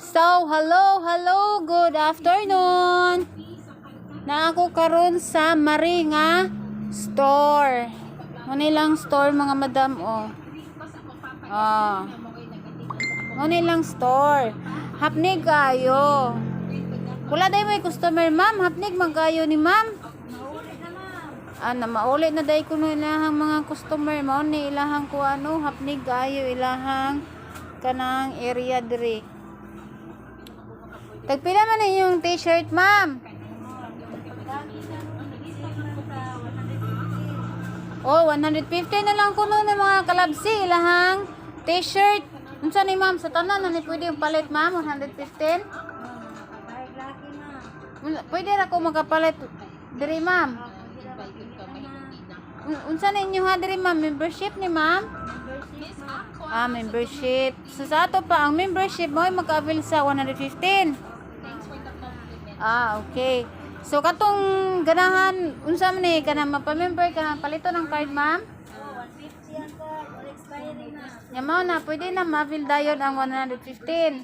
So, hello, good afternoon. Na ako karon sa Maringa store. Manilang store mga madam oh. Ah. Manilang store. Hapnig kayo. Wala day may customer ma'am, hapnig magayo ni ma'am. Na maulit na day kuno ilahang mga customer mao ni ilahang ko hapnig kayo ilahang kanang area diri. Tagpila man inyong t-shirt, ma'am? Oh, 150 na lang kuno ng mga kalabsi ilahang t-shirt. Unsa ni ma'am sa tanan na ni pwede yung palit, ma'am? 115? Pwede ra ko magapalit diri, ma'am. Unsa ni inyo ha diri, ma'am? Membership ni ma'am? Membership. So sa ato pa ang membership mo ay mag-avail sa 115. Okay. So katong ganahan unsa man ni kana mapa-member kana palito ng card, ma'am? 150 ang card, or expiring na. Yamaw na pwede na ma-avail dayon ang 115.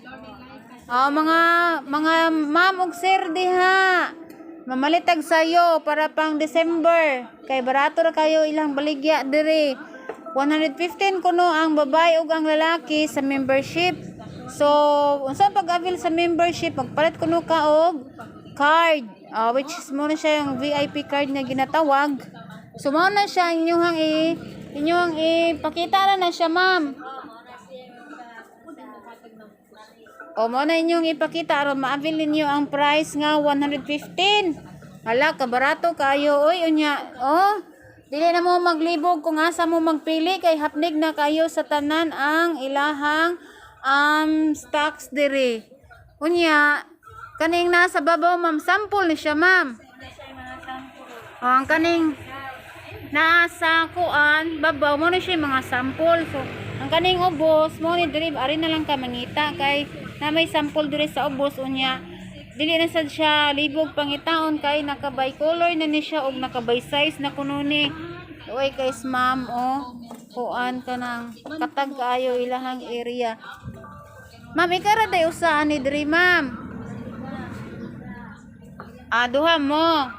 Mga ma'am ug sir diha. Mamalitag sayo para pang December. Kay barato ra kayo ilang baligya diri. 115 kuno ang babae ug ang lalaki sa membership. So, unsa pag-avail sa membership, magpalit kuno ka og card, which is mo na siya yung VIP card na ginatawag. So, mo na siya inyong ipakita na siya, ma'am. Mo na inyong ipakita aron ma-avail ninyo ang price nga 115. Hala, kabarato kayo. Oy, unya. Dili na mo maglibog kung asa mo magpili kay hapnig na kayo sa tanan ang ilahang stocks diri. Unya, kaning nasa babaw, ma'am, sample ni siya, ma'am. Ang kaning nasa kuan babaw mo na siya mga sample. So, ang kaning ubos mo ni diri ari na lang ka mangita kay na may sample diri sa ubos unya. Dili na sad siya libog pangitaon kay nakabay color na ni siya og nakabay size na kuno ni. Oy guys, ma'am, kuan ka nang katag kaayo ilahang area. Ma'am, ikara day usaan ni diri, ma'am. Duha mo.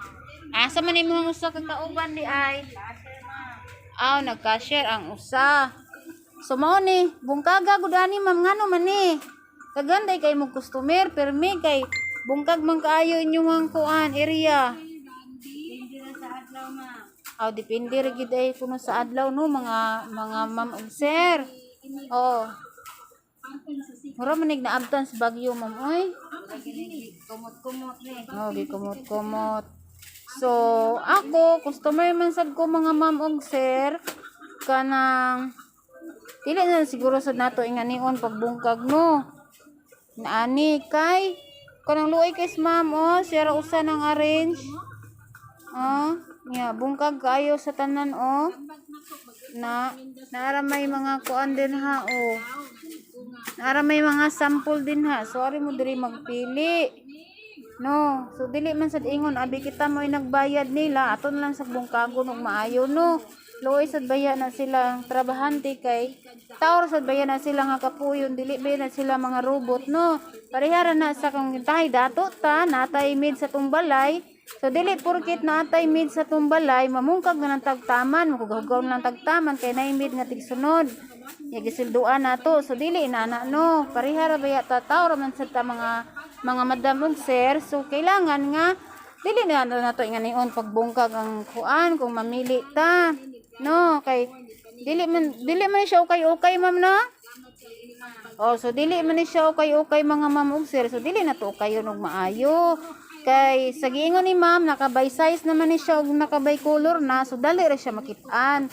Asa man imong usa ka kauban di ay? Nagka-share ang usa. So mao ni, bungkaga gud ani, ma'am, ngano man ni? Kaganday kay mo customer, permi kay bungkag man kaayo inyong kuan area. Hindi na sa adlaw, ma'am. Depende ra gid ay kuno sa adlaw no mga ma'am ug sir. Mura man naabtan sa Bagyo, ma'am, oy. Kumot-kumot ni. Gikumot-kumot. So, ako customer man sad ko mga ma'am ug sir kanang dili na siguro sad nato inganion pagbungkag no. Naani kay kanang luoy kay ma'am, siya ra usa nang arrange. Bungkag kayo sa tanan naara may mga kuan din ha naara may mga sample din ha. Sorry mo diri magpili. No, so dili man sad ingon abi kita mo nagbayad nila aton lang sa bungkagon ug maayo no. Luoy sad baya na sila trabahante kay tawor sad baya na sila nga kapuyon dili ba na sila mga robot no. Parehara na sa kung tahay dato ta natay mid sa tumbalay. So dili porkit natay mid sa tumbalay mamungkag na ng tagtaman, makugaw na ng tagtaman kay naay mid nga tigsunod. Gisilduan nato. So dili na no. Parehara baya ta tawor man sa ta mga madam ug sir. So kailangan nga dili na nato inganion pagbungkag ang kuan kung mamili ta. No, kay dili man siya okay, ma'am, no? So dili man siya okay mga ma'am ug sir. So dili na to kayo og maayo. Kay sa giingon ni ma'am nakabay size naman ni siya og nakabay color na. So dali ra siya makit-an.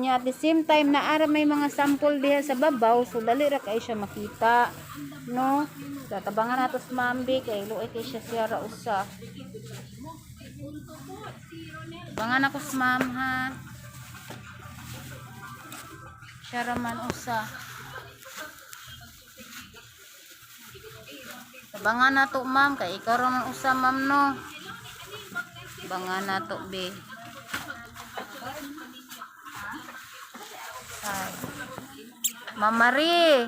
Nya at the same time naara may mga sample diha sa babaw. So dali ra kay siya makita, no? Tabangan nato sa mambi kay luoy kay siya ra usa. Tabangan ako sa ma'am ha. Siya raman usa. Tabangan na to, ma'am, kay ikaw raman usa, ma'am, no. Tabangan na to, be. Ma'am Marie.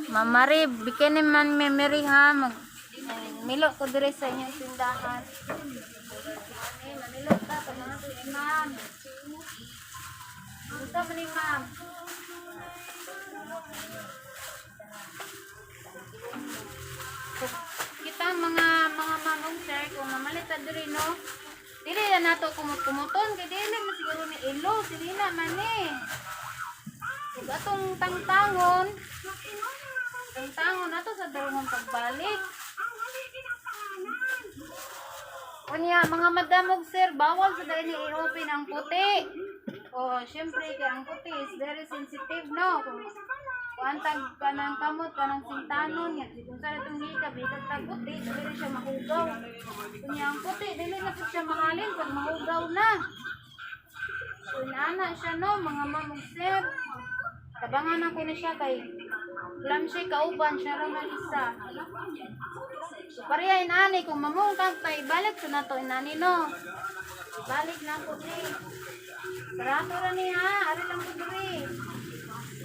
Mamari, bikini man memory ha. Milo ko dire sa inyong tindahan. Manilo ka, panahon ni ma'am. Gusto mo ni ma'am? So, kita mga manong sir, kung mamalit sa diri, no? Dili na nato kumuton, kaya dili man siguro ni ilo, dili na man eh. Kung atong tangtangon nato sa darungang pagbalik. Kunya, mga madamog sir, bawal sa dahil i-open ang puti. O, syempre, kaya ang puti is very sensitive, no? Kung antag ka ng kamot, ka ng sintanon, yan. Kung saan itong hikab, hikab puti, dili siya mahugaw. Kunya, ang puti, dili na po siya mahalin pag mahugaw na. So, inaana siya, no? Mga mamog sir. Tabangan ako na siya kay Lamshay kauban siya raw na isa. Pareha inani kung mamungkang tay balik sa nato inani no. Balik na ko di. Barato ra ni ha, ari lang ko diri.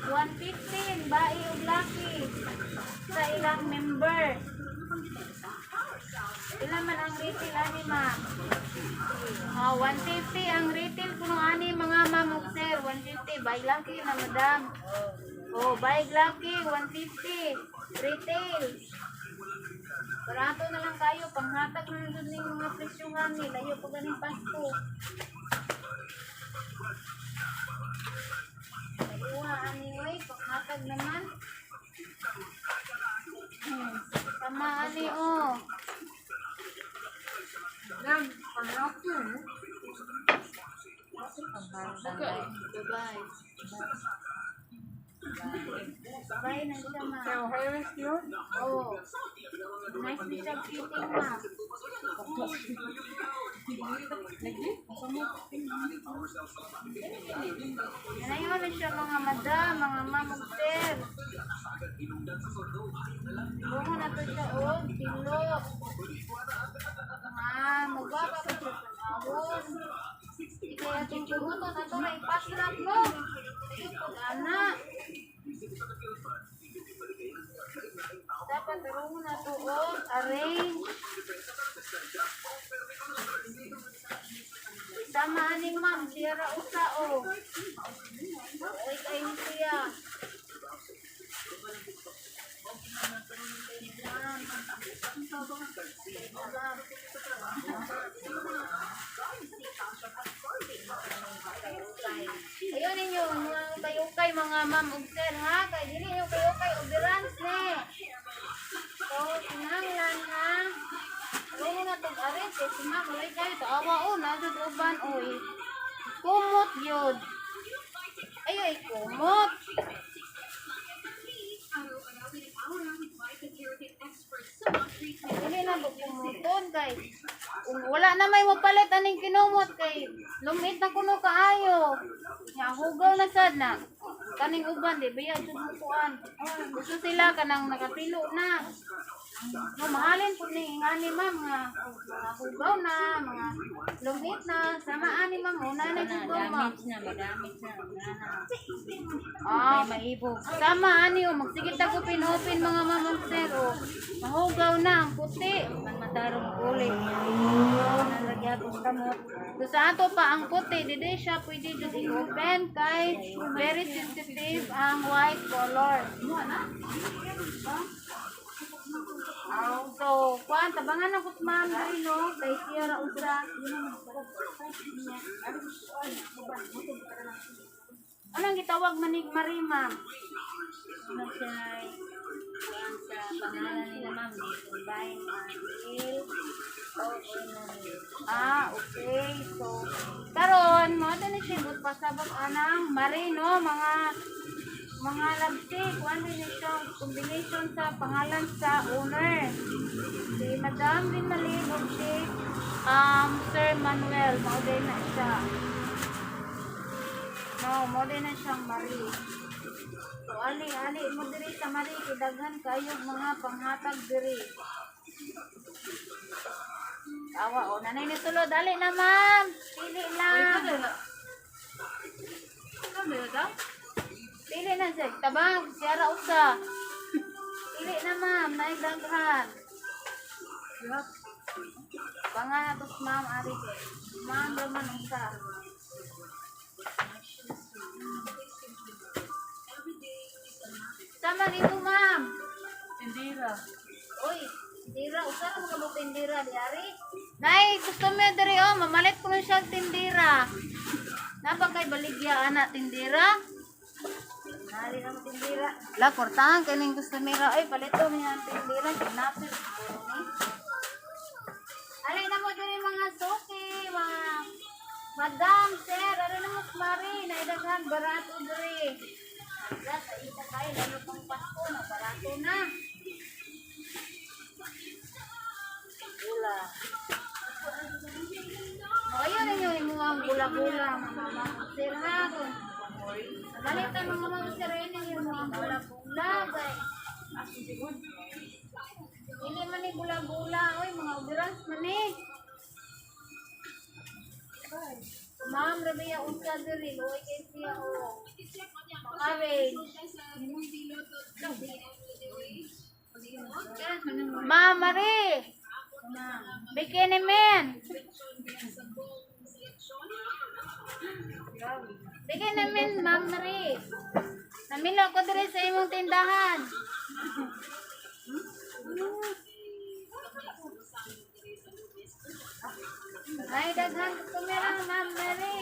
115 bai ug laki sa ilang member. Ilan man ang retail ani ma'am? 150 ang retail kuno ani mga ma'am ug sir, 150 bai laki na madam. Oh, buy lucky, 150. Retail. Barato na lang kayo. Panghatag na doon ng mga presyuhan ni. Layo po ganing Pasko. Layuha anyway. Panghatag naman. Tama ani oh. Lang, panghatag. Bye-bye. Bye na siya, ma. So, harvest yun? Oo. Nice na siya fitting, ma. Yan na siya, mga madam, mga mamagter. Bungo na to siya, oh. Tilo. Magbaba pa siya sa ahon. Kaya tumuto na to na ipasirap mo. Anak. Dapat turungan na to arrange. Sama ani ma'am, siya ra usa o. Ay kayo siya. Ayun ninyo, mga kayukay, mga ma'am ug sir ha, kay dili niyo kayukay oberans ne. So, sinanglan ha. Ano na tong arin, kay si ma'am, walay kayo, taawa o, nadod uban o. Kumot yun. Ay, kumot. Dili na kumuton kay wala na may mapalit aning kinumot kay lumit na kuno kaayo. Nya hugaw na sad na. Kaning uban di biya jud mukuan. Gusto sila kanang nakatilo na. No mahalin pud ni ngani ma'am nga mga hugaw na, mga lumit na, sama ani ma'am una na jud ko ma'am. Madamit na. Maibo. Sama ani o magsigit ako pinopin mga mamang sir o. Mahugaw na ang puti. Matarong kulay. Nalagyan ko kamot. So sa ato pa ang puti, didi siya pwede jud i-open kay very sensitive ang white color. So, kuan tabangan ako ma'am diri no kay siya ra usa. Anong gitawag manig mari ma'am? Ano siya? Kuyan sa pangalan nila ma'am. Combine and Okay. So, karon mo ni siya pasabot anang mari no mga labsik, kuan din siya combination sa pangalan sa owner. Si Madam din malibog si Sir Manuel, mao din na siya. No, mao din na siyang mari. So ali mo diri sa mari kidaghan kayo mga panghatag diri. Awa o nanay ni sulod dali na ma'am. Pili lang. Pili na siya. Tabang, siya ra usa. ma'am, naigdaghan. Pangan atos ma'am, ari ko. Ma'am, raman usa. Sama dito, ma'am. Tindira. Uy, tindira. Usa na mga tindira, di ari. Nay, gusto mo diri, oh. Mamalit ko na siya tindira. Napakay baligya, anak, tindira. Nari na tindira. La, kortahan, kaning gusto mira. Ay, palito mo yan, tindira. Kinapit. Alay na mo diri mga suki, mga madam, sir. Alay na mo, mari. Naidaghan, barato diri. Ya, sa isa kayo, lalo pang Pasko na, barato na. Gula. O, ayun ninyo, yung mga gula-gula, mga sir ha. Malita mga mga sir, ayun yung mga gula-gula, guys. Hindi man ni gula-gula, oy, mga ubiras man eh. Ma'am, Rabia, unsa diri, loy kay siya, o. Cabbage. Ma'am, Mari. Bikini men. Bikini men, Ma'am Mari. Namilo ko diri sa imong tindahan. Ay, daghan ko meron, Ma'am Mari.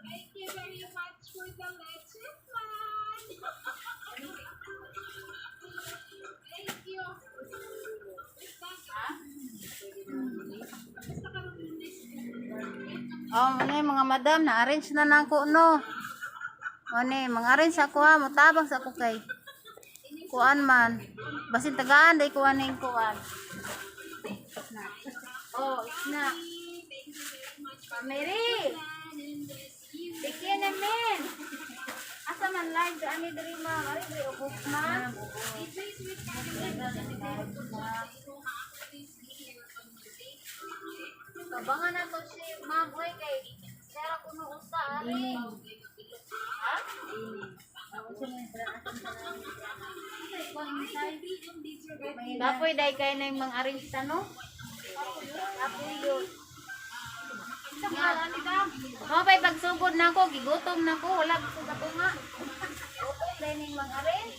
Thank you very much for the leche plan. Thank you. Oh, muna mga madam, na-arrange na nako no. Muna, mga arrange ako ha, mutabang sa ako kay kuan man. Basin tagaan, day kuan ning kuan. Oh, snack. Mary! Bikin namin! Asa man live sa ani diri ma'am? Ari diri ubos ma'am. Kabangan na to si ma'am oy kay sara kuno usa ari. Ha? Dapoy day kay na yung mga arrange no? Dapoy yun. Mo pay pagsugod nako, gigutom nako, wala ko gato nga. Gutom din ning mga arrange.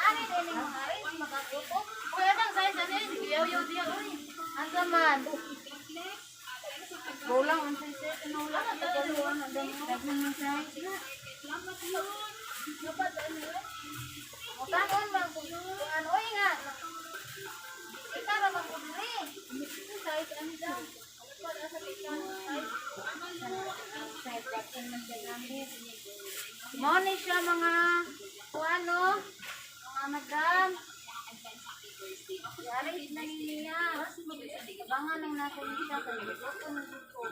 Ari din ning mga arrange makagutom. Kuya dang say sa ni, yaw-yaw dia oy. Asa man? Bolang ang say sa nulang at galuan ang damo. Daghan say. Dapat ano eh? Mutaon ba ko ano oy nga. Kita ra magudri. Say ano daw. Moni siya mga ano, mga madam. Yari na niya. Abangan lang natin siya kay luto na luto.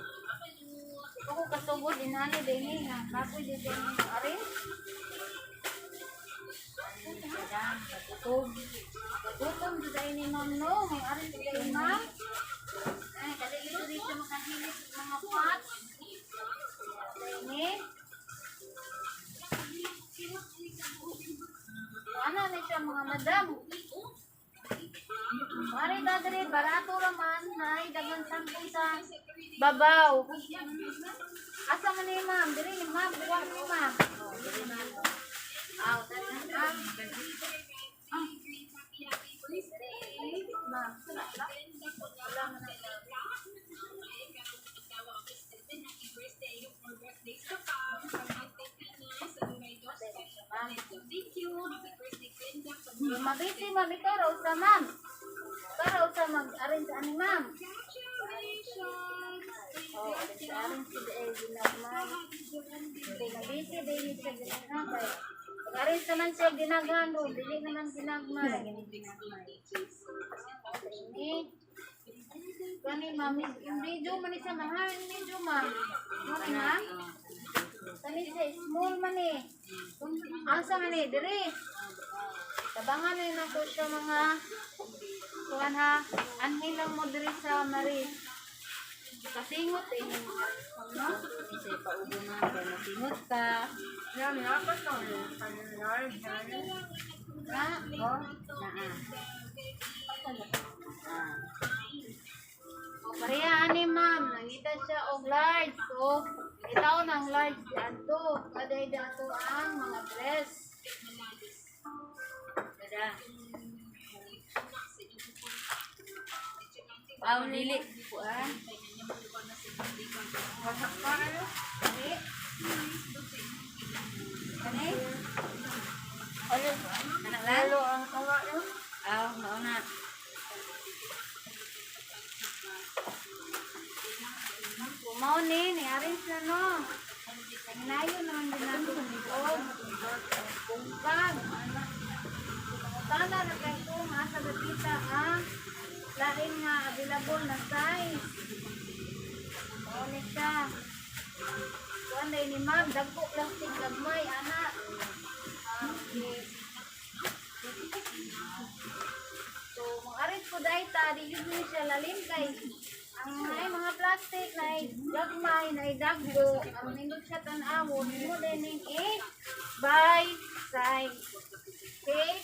Ako kasugod inani din na kapoy din din ari. Gutom din ini ma'am no, may ari din ma'am. Ay, dali dito makahilis mga pot. Ini. Ano na siya mga madam? Mari ta diri barato raman nay dagan sampung sa babaw. Asa man ni ma'am? Diri ni ma'am, diri ni ma'am. Aw, dagan ma'am. Ma'am, wala man na. Mabisi, ma'am. Ikaw raw sa ma'am. Ikaw raw sa mag-arrange ani, ma'am. Oh, arrange si Dave ginagmay. Kaya nabisi, Dave siya ginagmay. Pag-arrange naman siya ginagano, dili naman ginagmay. Ini. Kani, ma'am. Yung video man siya, mahal yung video, ma'am. Mami, ma'am. Kani siya, small man eh. Asa man eh, diri. Tabangan na ako siya mga kuhan ha. Anhin lang mo diri sa Maris. Kasingot eh. No? Isa paubo na kaya masingot ka. Yan, yakas lang. Large, Ra? Oh, naa. O, pareha ani ma'am. Nangita siya og large. So, itaw ng large dito. Kaday dito ang mga dress. Kada. Pao dili kuan. Wasak pa kayo? Kani? Kani? Ano? Anak lang? Lalo ang kawa yun. Aw, mauna. Kumaw ni arrange na no. Nanginayo naman din nato sa likod. Bungkag. Tala na kayo kung asa gatita ang lain nga available na size. Ulit siya. Kuan day ni ma'am, dagko plastic gagmay, anak. Okay. So, mag-arrange ko dahil di yun siya lalim kay ang mga plastic na gagmay, na dagko, ang nindot siya tanawon, mo din yung by size. Okay?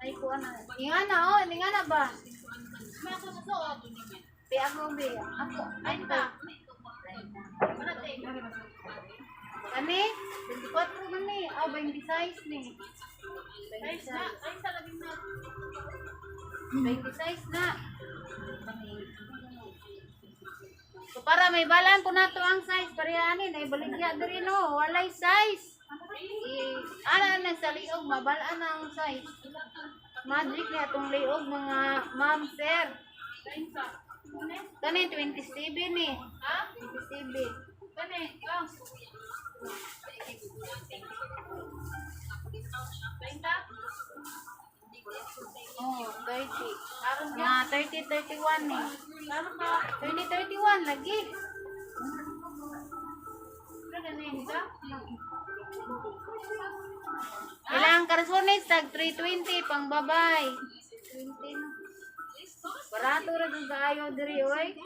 Ay, kuha na. Ingana, oh. Ingana ba? May ako sa suot. Pi ako, bi. Ako. Ay, ta. Kani? 24 man ni. Oh, 20 size ni. 20 size. Ay, sa labing na. 20 size na. So, para may balan po na to ang size. Parihanin. Ay, baligya diri no. Walay size. Ana na sa liog, mabalaan na ang size. Magic niya itong liog, mga ma'am, sir. Kani, 27 ni. Ha? 27. Kani, oh. 30? Oh, 30. Nga, 30-31 ni. 20-31, lagi. Ilang karsones tag 320 pang babay. 20 na. Barato ra jud kaayo diri oy.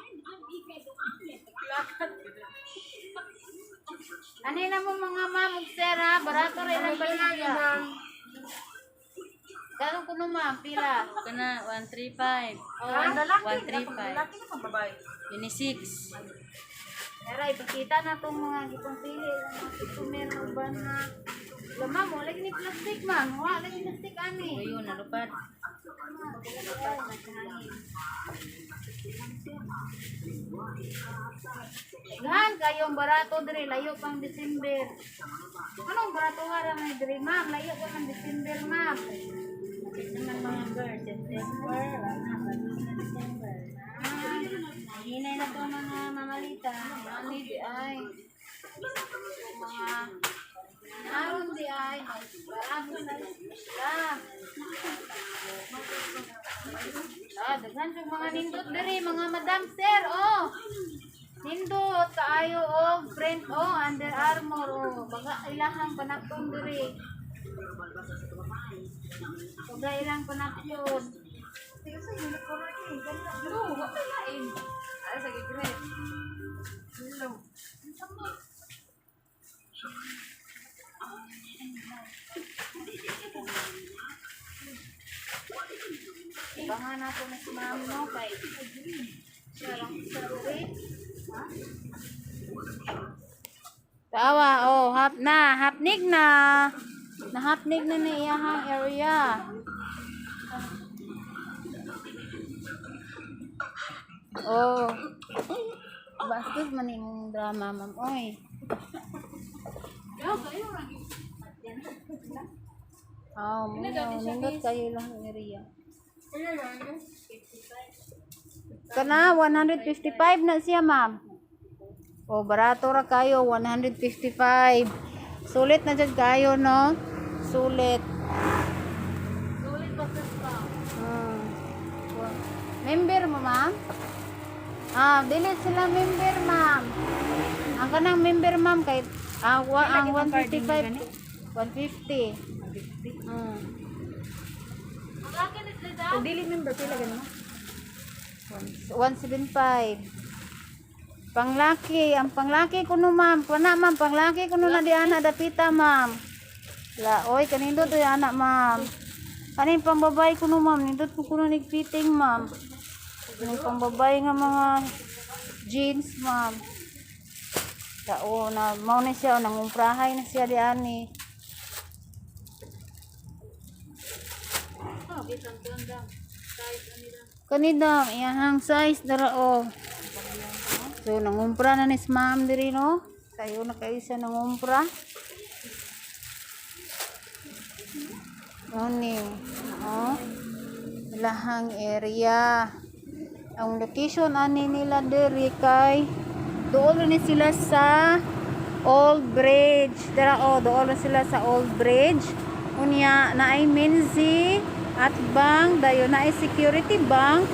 Ani na mo mga ma'am ug sir ha, barato ra ilang baligya. Kano kuno ma'am pila? Kana 135. Oh, ang lalaki 135. lalaki na pang babae. 26. Aray, pakita na itong mga gipang pili. Customer ng ban na. Ma'am, wala ni plastic, ma'am. Wala ni plastic, ani. Ayun, nalupad. Yan, kayong barato diri, layo pang December. Anong barato nga may diri, ma'am? Layo pa pang December, ma'am. Naman mga girl, September, December. Hinay na to mga mamalita. Ani di ay. Mga aron di ay. Barato na sila. Daghan yung mga nindot diri, mga madam sir, oh. Nindot, kaayo, oh. Print, oh. Under Armour, oh. Baga ilahang panakton diri. Baga ilang panakton. Sige sa yun, correct eh. Ganda. No, wala lain. Ay, sige, great. Hello. Ibangan ako na si ma'am, no? Kay siya lang sa rin. Tawa, oh, hapnig na. Nahapnig na ni iyahang area. Oh. Bastos man yung drama, ma'am. Oy. Oh, nindot kayo lang ng area. Kana 155 na siya, ma'am. Oh, barato ra kayo 155. Sulit na jud kayo, no? Sulit. Sulit pa sa Hmm. Member mo, ma'am? Ah, dili sila member, ma'am. Ang kanang member, ma'am, kay ang 155 150. Hmm. Kung dili member, pila ganun? 175. Panglaki, ang panglaki kuno, ma'am. Pana, ma'am, panglaki kuno na di anak dapita, ma'am. La, oy, kanindo to yung anak, ma'am. Kanin pambabay kuno, ma'am. Nindot ko kuno nigpiting, ma'am. Kanin pambabay nga mga jeans, ma'am. Tao na mao na siya, nangumprahay na siya di ani. Kanidam, iyahang size dara o. So, nangumpra na ni ma'am diri, no? Kayo na kayo siya nangumpra. Oni, no? Lahang area. Ang location ani nila diri kay doon ni sila sa Old Bridge. Dara o, doon na sila sa Old Bridge. Unya na ay Minzy at bank dayon na ay security bank.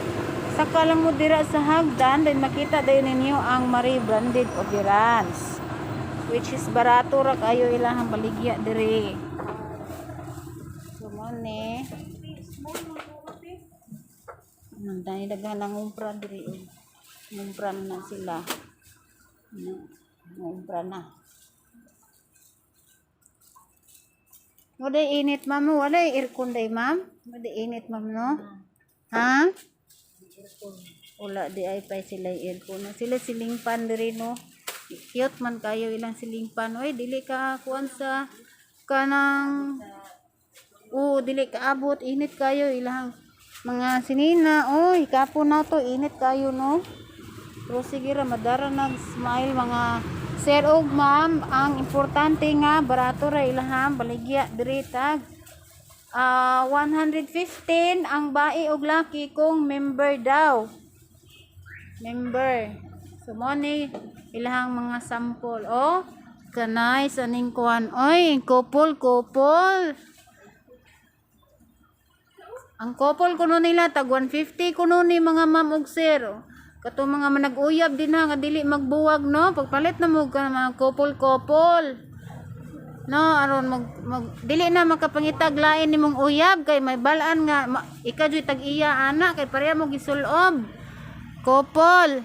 Saka lang mo dira sa hagdan, then makita dayon ninyo ang Marie Branded Oberans, which is barato ra kayo ilahang baligya diri. So mo ni nandani daghan nang umpra diri. Umpra na sila. Umpra na. Wala init, ma'am. Wala aircon day, ma'am. Wala init, ma'am, no? Ha? Wala di ay pa sila aircon. Sila siling pan diri, no? Cute man kayo ilang siling pan. Oy, dili ka kuan sa kanang dili ka abot. Init kayo ilang mga sinina. Oy, kapo na to. Init kayo, no? Pero sige ra, madara nag-smile mga sir og ma'am. Ang importante nga, barato ra ilahang baligya diri tag 115 ang bae og laki kung member daw. Member. So mo ni ilahang mga sample. Oh, kanay sa ning kuan. Oy, couple. Ang couple kuno nila tag 150 kuno ni mga ma'am og sir. Kato mga manag-uyab din ha nga dili magbuwag, no? Pagpalit na mo ka mga couple. No, aron dili na makapangitag lain nimong uyab kay may balaan nga ika joy tag iya ana kay pareha mo gisulob. Couple.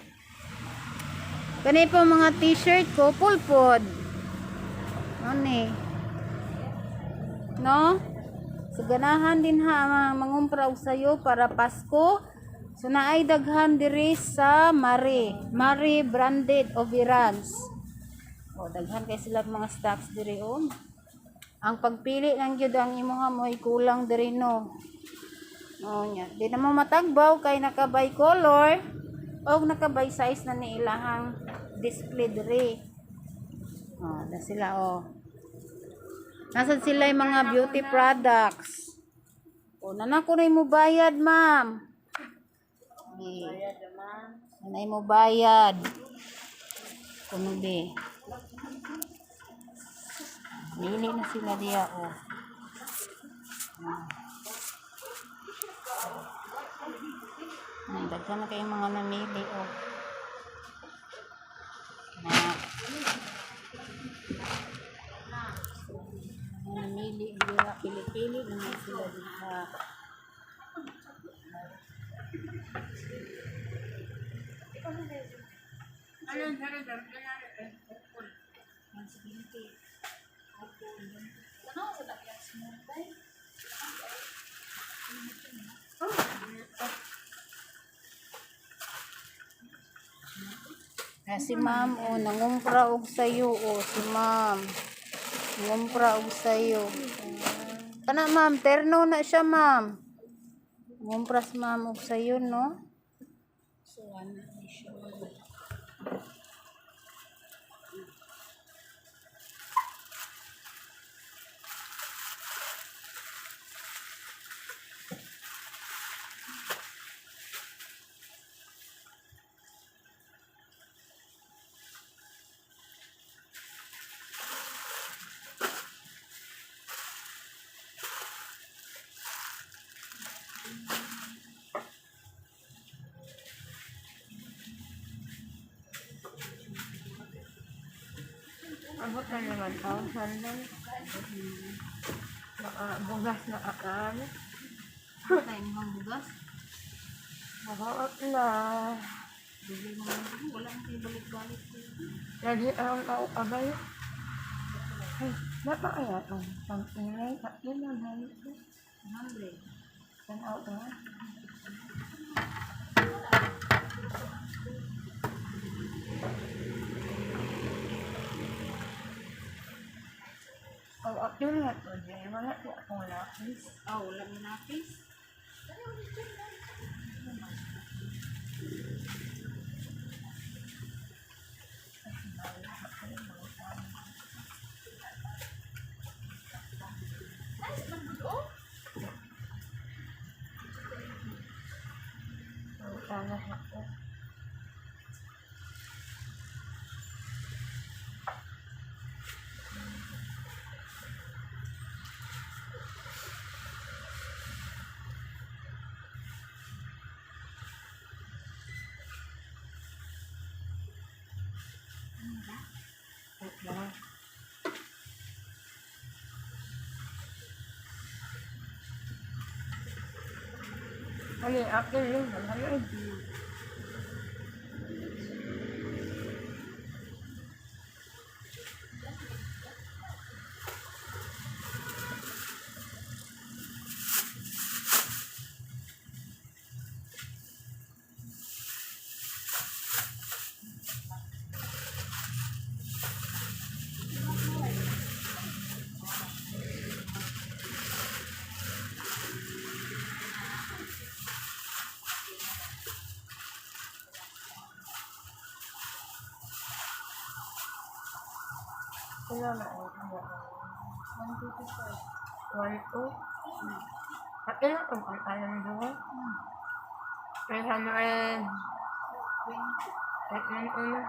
Kani po mga t-shirt couple pod. Ani. No? So ganahan din ha mangumpra og sayo para Pasko. So naay daghan diri sa Marie Branded Oberans. O daghan kay sila mga stocks diri o. Ang pagpili lang gyud ang imuha mo kulang diri, no. O nya, di na mo matagbaw kay nakabay color o nakabay size na ni ilahang display diri. O da sila o. Nasad sila yung mga beauty products. O nanako na mo bayad, ma'am. Nanay mo bayad. Kuno be. Nili na sila diya o. Daghan na kayong mga namili o. Namili diya, pili-pili naman sila diya. Si ma'am, nangumpra og sayo, si ma'am. Nangumpra og sayo. Kana ma'am, terno na siya ma'am. Nangumpra si ma'am og sayo, no? So, ano siya. Abot na naman to. Sandal. Bugas na akal. Tayo mo ang bugas. Nakaot na. Bili mo ang bugas. Wala ang kayo balik-balik. Lagi ang agay. Ay, napa kaya ito? Pang-ingay. Yun ang halit ko. 100. Tanaw na. Ang akil nga to, Jay. Wala ko akong lapis. Wala mo napis. Sana ako. Okay. Ano yung akil yun? Ano yun? Wala na ako. 1, 2, 3. At ilan itong kaya ng doon? 300. At yun una.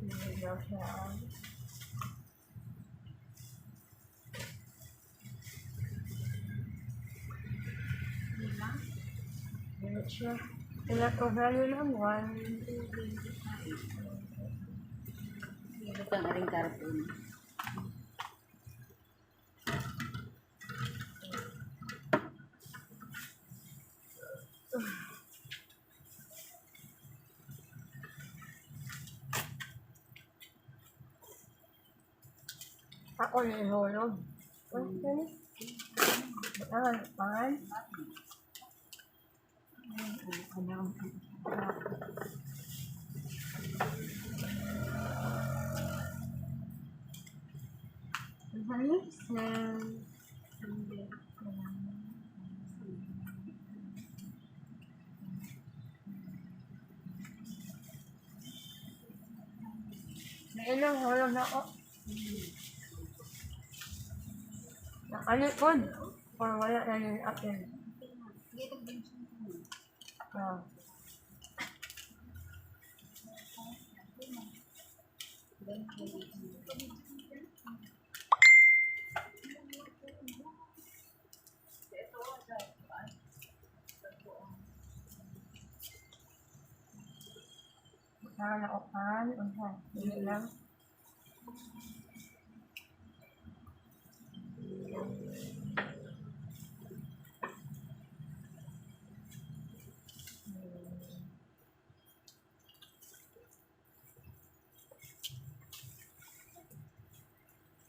Hindi daw siya. Hindi siya. Ilan ko value lang? 1, 2, 3. Ito ang aring karton. Ako nihulog. Okay. Ang pan. Halos na. Nailang hulog na ako. Nakalikod. Or wala na yung akin. Nakalaokan, unsa, dili lang.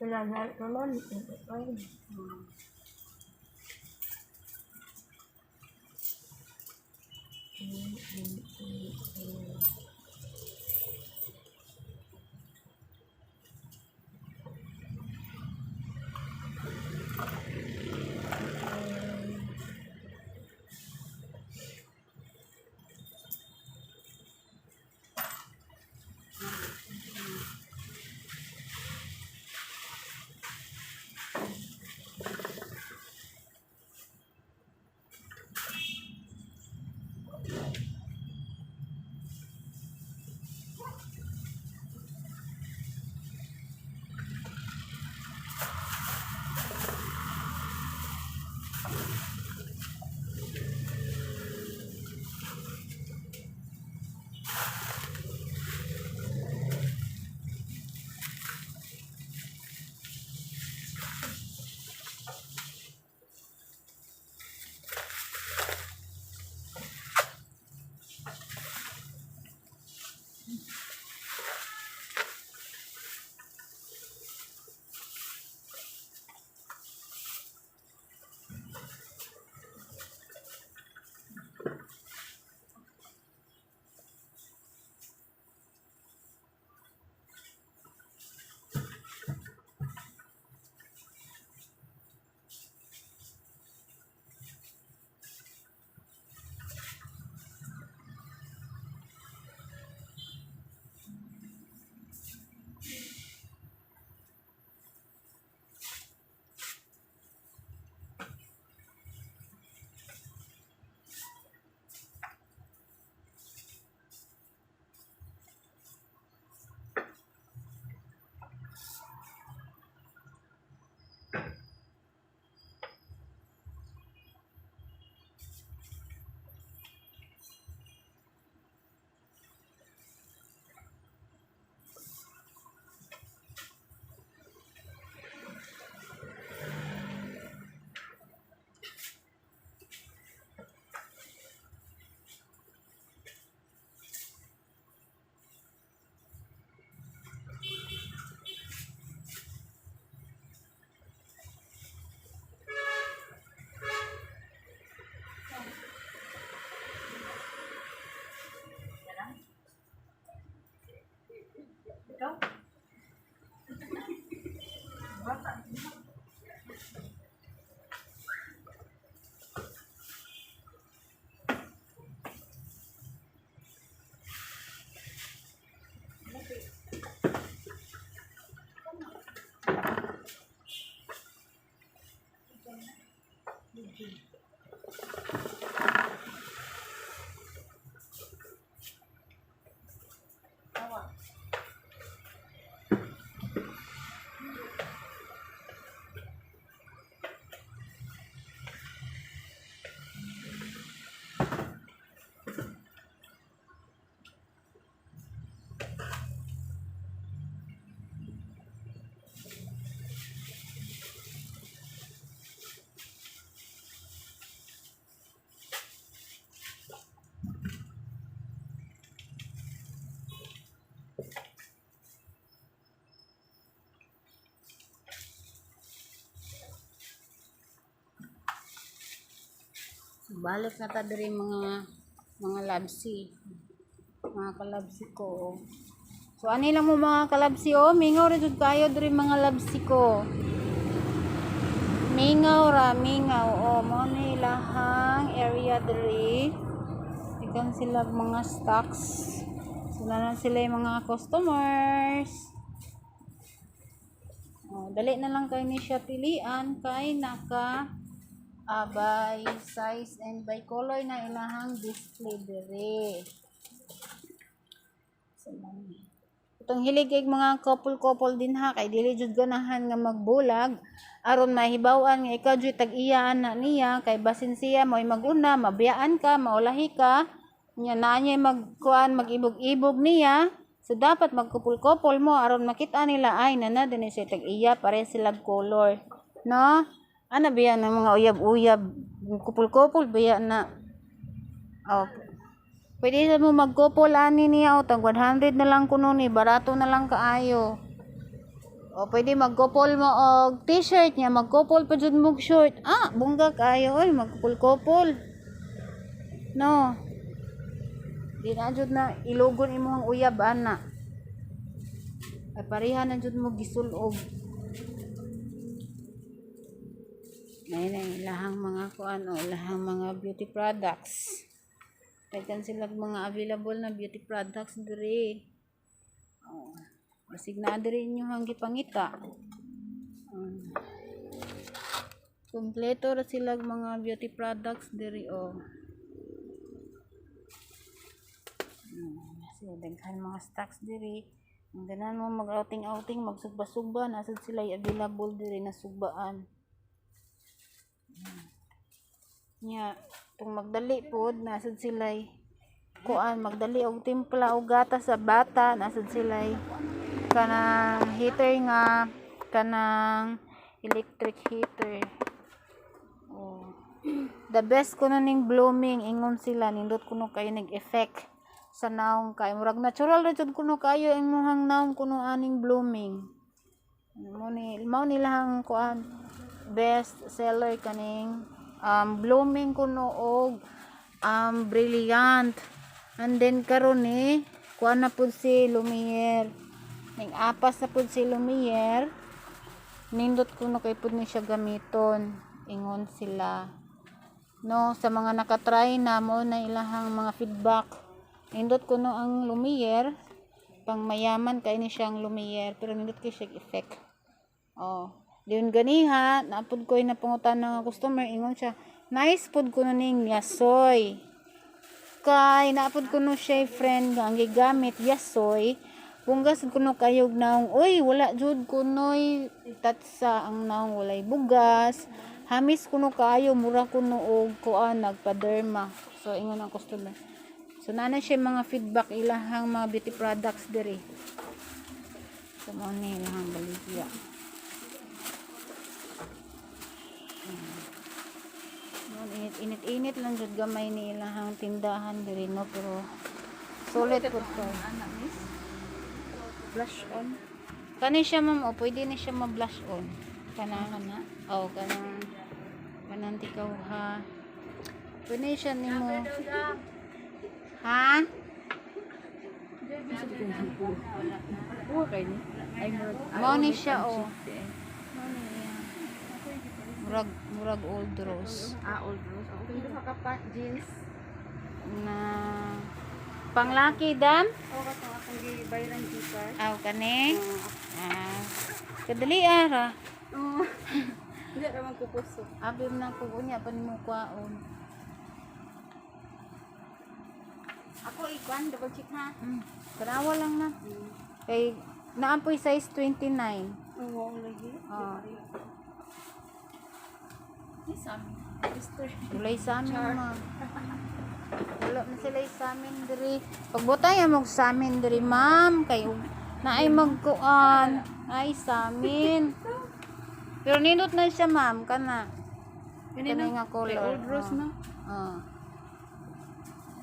Sila na naman, ay, Balik na ta diri mga labsi. Mga kalabsi ko. Oh. So ani lang mo mga kalabsi oh, mingaw rin jud kayo diri mga labsi ko. Mingaw oh, mo ni lahang area diri. Ikan sila mga stocks. Sila na sila yung mga customers. Oh, dali na lang kayo ni siya pilian kay naka by size and by color na ilahang display diri. So, Itong hilig kay mga couple din ha, kay dili jud ganahan nga magbulag aron mahibaw-an nga ikaw jud tag-iyaan na niya kay basin siya mo'y maguna, mabiyaan ka, maulahi ka, nya na niya magkuan mag-ibog-ibog niya. So dapat magkupul-kupol mo aron makita nila ay nana dinhi siya tag-iya pare sila color. No? Ana biya ng mga uyab-uyab, kupul-kupol biya na. Oh, pwede mo magkupol ani niya o tag 100 na lang kuno ni barato na lang kaayo. O pwede magkupol mo og t-shirt niya, magkupol pa jud mo og short. Ah, bungga kaayo oy magkupol-kupol. No. Di na jud na ilugon imong uyab ana. Ay pareha na jud mo gisulog. Nay ilahang mga kuan o ilahang mga beauty products. Daghan sila mga available na beauty products diri. Oh, basig na diri inyo hang gipangita. Kompleto ra sila mga beauty products diri oh. Sila daghan mga stocks diri. Ang ganan mo mag-outing-outing, magsugba-sugba, nasad sila available diri na sugbaan. Nya, itong magdali pod, nasad sila kuan, magdali og timpla og gatas sa bata, nasad sila kanang heater nga, kanang electric heater. Oh. The best kuno ning blooming, ingon sila, nindot kuno kayo nag-effect sa naong kay murag natural ra jud kuno kayo imong naong kuno aning blooming. Mao nila hang kuan best seller kaning blooming kuno og brilliant. And then karon ni kuan na pud si Lumiere. Ning apas na pud si Lumiere. Nindot kuno kay pud ni siya gamiton. Ingon sila. No, sa mga nakatry na mo na ilahang mga feedback. Nindot kuno ang Lumiere, pang mayaman kay ni siyang Lumiere, pero nindot kay siya effect. Oh, diyon ganiha, naapod ko na pangutan ng customer, ingon siya, nice pud kuno ning yasoy. Kay naapod kuno siya friend nga ang gigamit yasoy, bunggas kuno kayog naong, uy, wala jud kunoy tatsa ang naong walay bugas. Hamis kuno kaayo, mura kuno og kuan nagpaderma. So ingon ang customer. So nana siya mga feedback ilahang mga beauty products diri. So mo ni ilahang baligya. Init-init lang jud gamay ni ilahang tindahan diri no, pero sulit pud to. Ana miss. Blush on. Kani siya ma'am, o pwede ni siya ma-blush on. Kanang na. Oh, kanang tikaw ha. Pwede siya nimo. Ha? Buwa kay ni. Ay Mao ni siya o. Murag old rose. old rose. Okay, do ka jeans. Na panglaki dam? O ka akong gibayaran dito. Aw kani? Kadali ara. Oh. Hindi naman ko puso. Abi na ko unya pa nimo kwaon. Ako ikuan double check ha. Karawa lang na. Kay naampoy size 29. Oo, lagi. Ni sami. Mister. Ulay sa amin ma'am. Wala na sila sa amin diri. Pagbutay mo sa amin diri ma'am kay naay magkuan ay sa amin. Pero nindot na siya ma'am kana. Kanay nga color. Old rose na.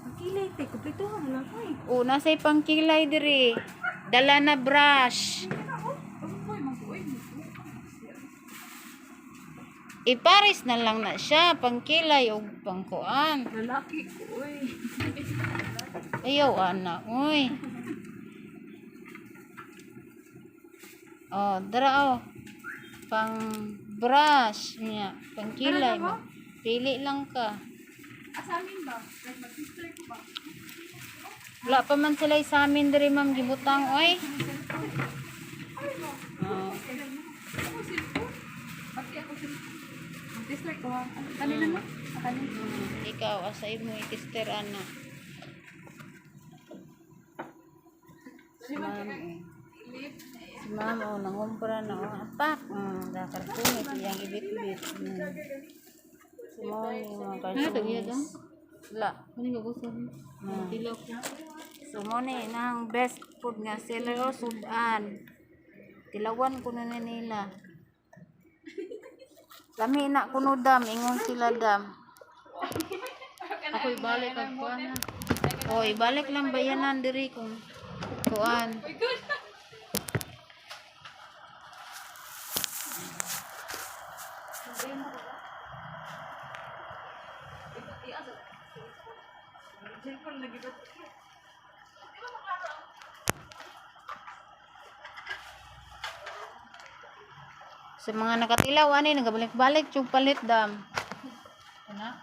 Ang kilay tay kumpleto lang ko eh. Oh, nasay pangkilay diri. Dala na brush. Iparis na lang na siya pangkilay o pangkuan. Lalaki ko oy. Ayaw anak, uy. Oh, dara oh. Pang brush niya, pangkilay mo. Pili lang ka. Asamin ba? Like mag-sister ko ba? Wala pa man sila sa amin diri ma'am gibutang oy. Oh. Pati ako mag-sister ko. Kanina na? Kanina. Ikaw asay mo ikister ana. Si ma'am, si ma'am, nangumpra na, apak. Dakarpunit, iyang ibit-ibit. Si ma'am, yung mga karsunis. Wala. So, mo ni, nang best food nga seller o sudan. Tilawan ko na nila. Lami na kuno dam, ingon sila dam. Ako ibalik ang kuha na. O, ibalik lang bayanan diri kung kuan. Sa mga nakatilaw, ani, nagabalik-balik, tsug palit dam. Ano?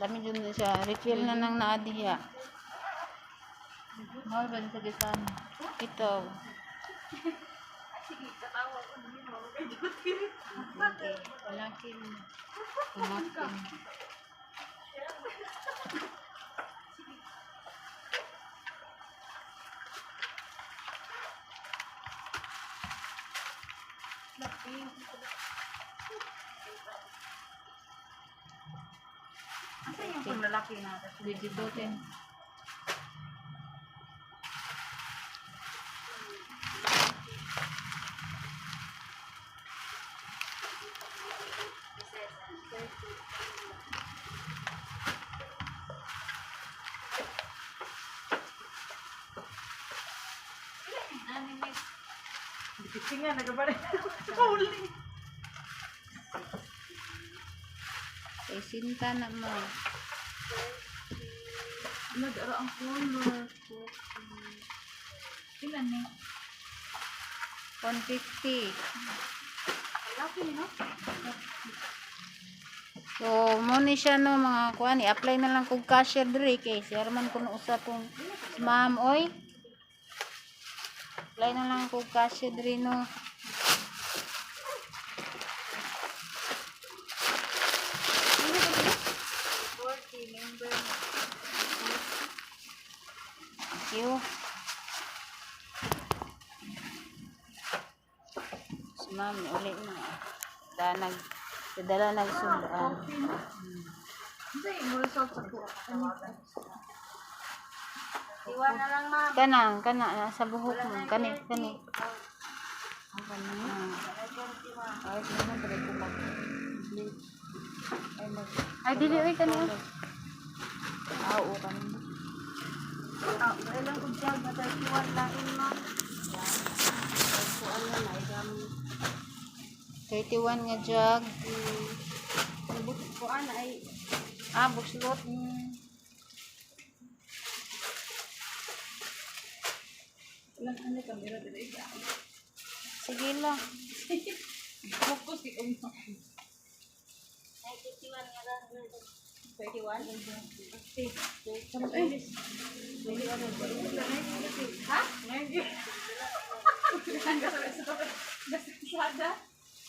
Dami dyan siya. Refill na nang naadiya. Mahal ba sa gitan? Ito. Okay. Walakin. Kumakin. Yung lalaki na. Digidotin. Singa nagabalik. Holy. Kay sinta na mo. Nag-ara ang color. Ilan ni? 150. Laki no? So, mo ni siya no mga kuan, i-apply na lang kog cashier diri kay si Herman kuno usap kong si ma'am oy. Apply na lang kog cashier diri no. Thank you. Si ma'am uli na. Dala nagsundan. Hindi, mo result sa ko. Iwan na lang, ma'am. Kana sa buhok mo. Kani. Ay, dili oy kani. Oo kani. Ilang kong siyang batay iwan lain, ma'am. Kuan na na, igam. 31 nga jug. Kuan na ay Buslot. Ilang ano kamera dito? Sige lang. Focus di ko. 91 nga lang. 21? Ha? Sada?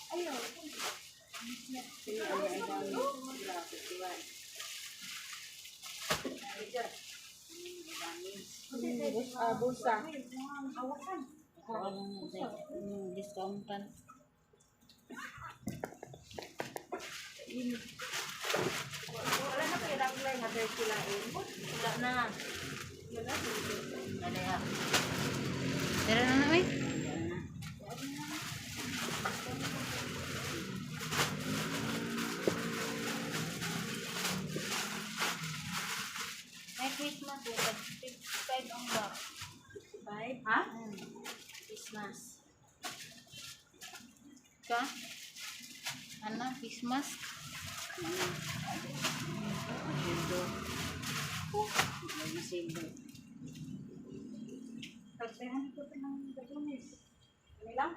Ayaw. Busa. Discountan. Wala na kayo regular na 30 lang. Wala na. Wala na. Tara na oy. May Christmas eh. 55 ang box. 5? Ha? Christmas. Ka? Ano? Christmas? Pagsahan ko ito ng gagunis. Ano lang?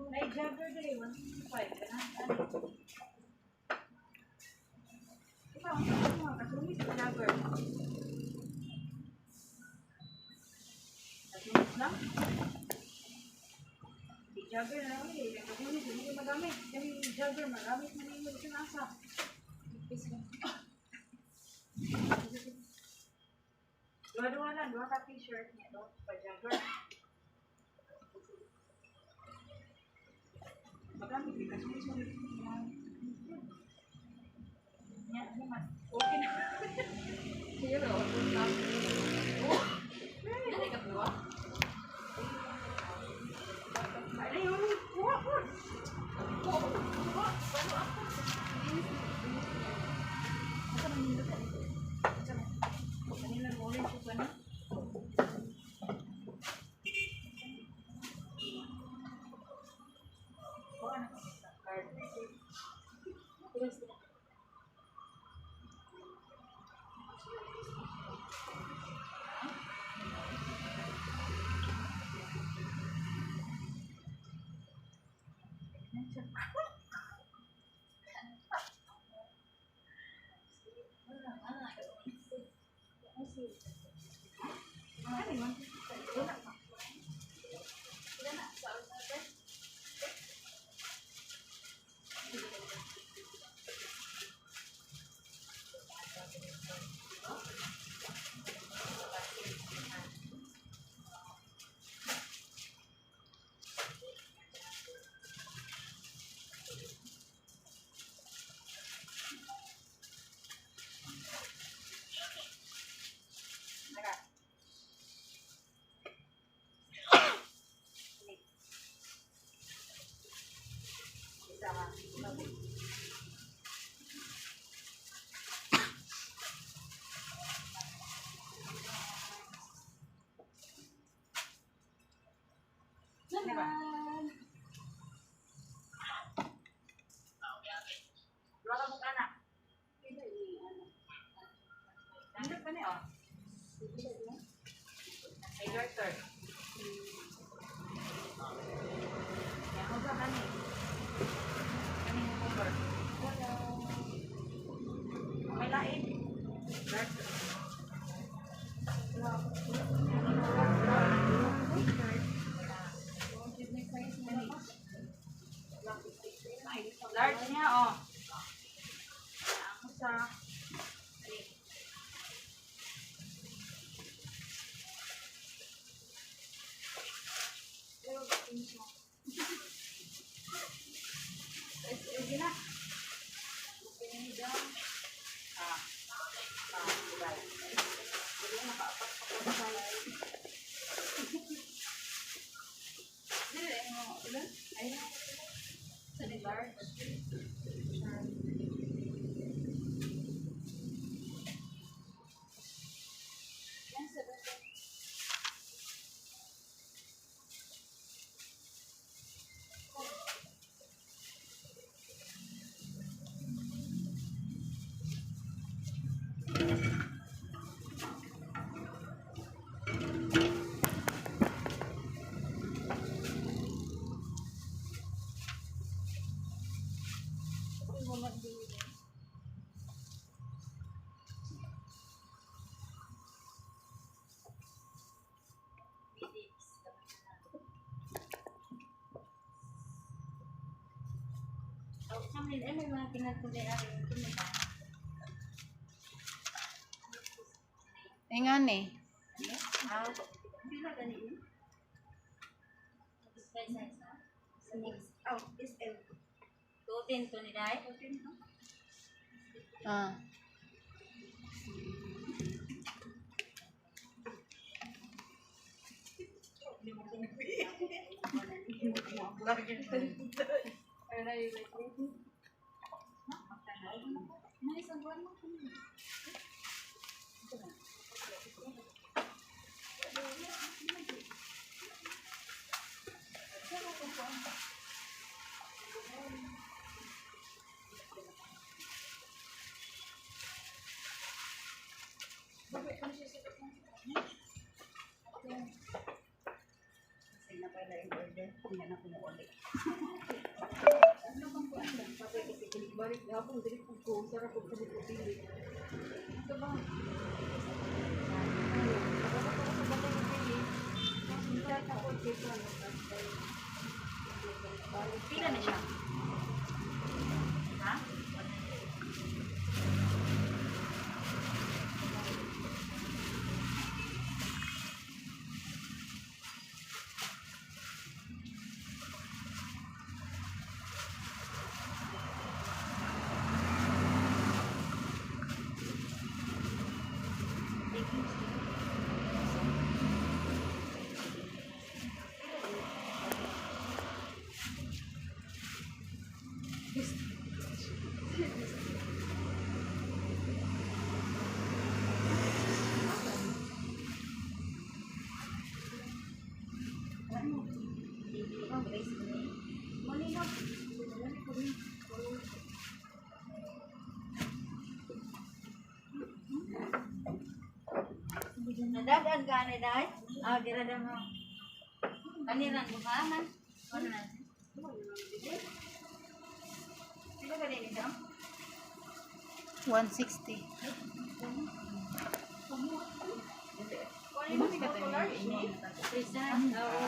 May jogger din. 1.5. Ikaw, ang sabi mo, gagunis o jogger? Gagunis lang? Jogger na lang eh. Gagunis, hindi ko magamit. Kasi jogger, magamit na ninyo sa nasa. Dua-dua na, dua ka t-shirt niya, no? Pa-jogger. Wala ka mong anak. Ano pa niya, oh? Ay, Arthur. Yan, huwag ka kani. Kani mo cover. May lain. Arthur. Large niya, oh. Ako sa... Sige na. Ingan eh. Ah. Pila na siya? Ha? Nadagan ka ni dai? Ah, dira mo. Kaniran mo ka man. Ano na? Sino ba din ito? 160. Kunin mo sa color. Isa. Oo.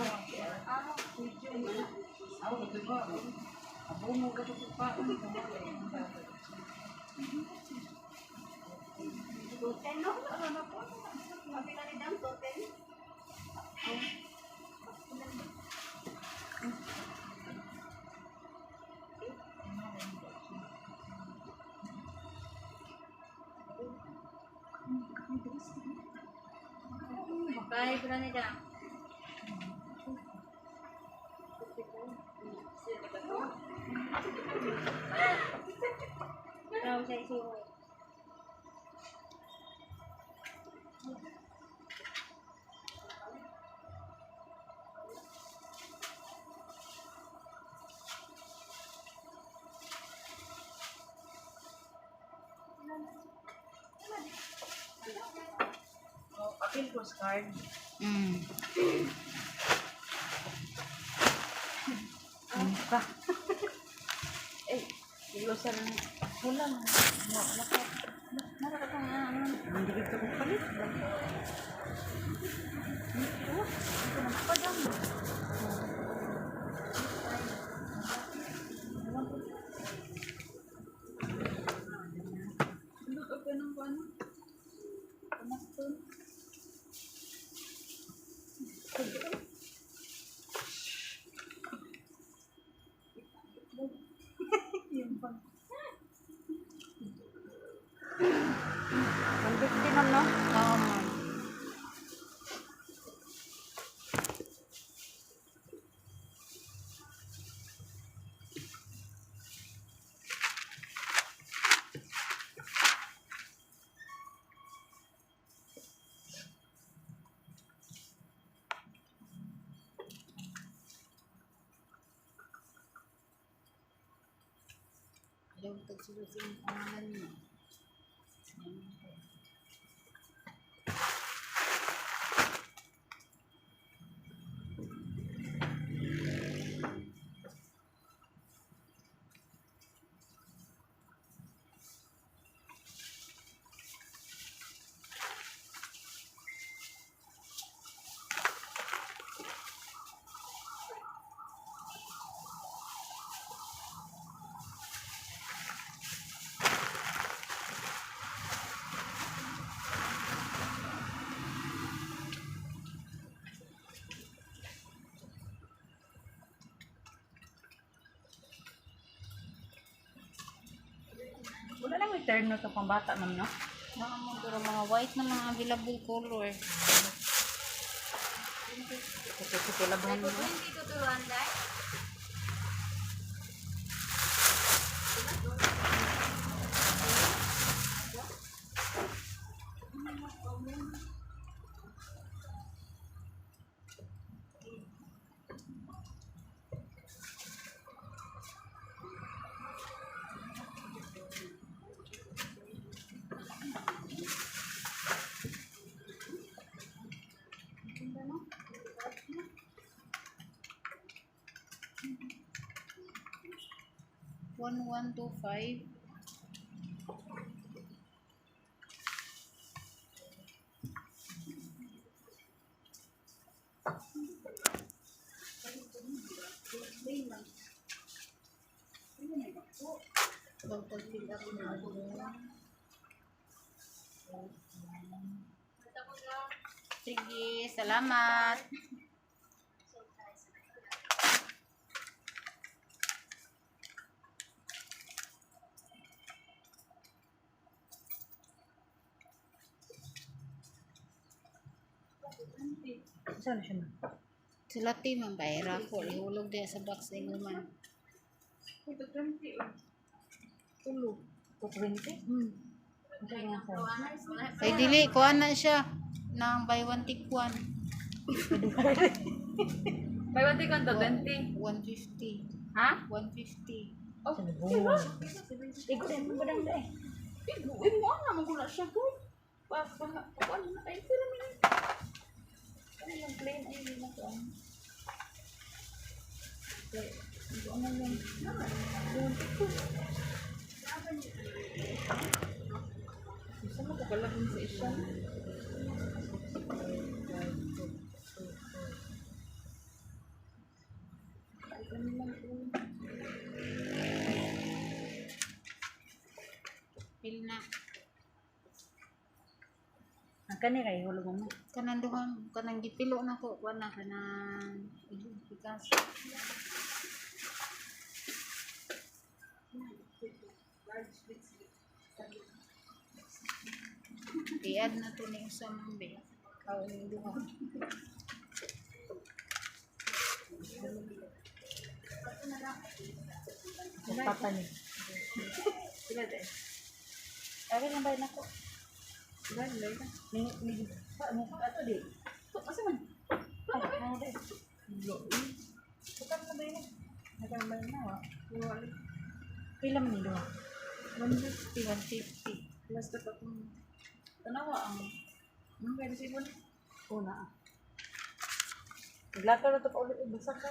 Toten, no? Ano po? Mabila ni Dam, toten. Kaya pala ni Dam. Raw sa isuro. Apil postcard. Mm. Ano ka? Ilosan ng hulang. Nakakata nga. Hindi kita ko palit. Oo, ma'am. Ayaw tagsulat yung pangalan mo. Wala lang return na ito pang bata naman, no? Mga mo, pero mga white na mga available color. Kasi labahan mo. Hindi tuturuan, Day. One, 125. Pag-fill up na ako. Sige, salamat. Saan siya na? Sila team ang bayra ko. Ihulog din sa box ng man. Ito 20 oh. Tulog. Ito 20? Ito yung sa. Ay dili, kuha na siya. Nang buy one take one. May 1 ka to 20. 150. Ha? 150. Oh, diba? Igo din mo ba lang dahil? Iguin mo nga, magula siya po. Ano na kayo? Pero may ano yung plain ay hindi na to. Gusto mo kakalagin sa isa? Pil na. Ang kani kay hulog mo. Kanang duhang, kanang gipilo na ko. Wala ka ng ikas. I-add na to ni usam ng be. Kao ni duhang. Papa ni. Sila din. Ay lang bayad nako. Sila din. Ni pa mo ato di. Asa man? Ay, ano ba? Bukan na bayad. Nagambay na wa. Wala. Pila man ni do. 150, 150. Plus ka kung tanawa ang pwede sipon. Una. Naglato na to pa ulit basa ka.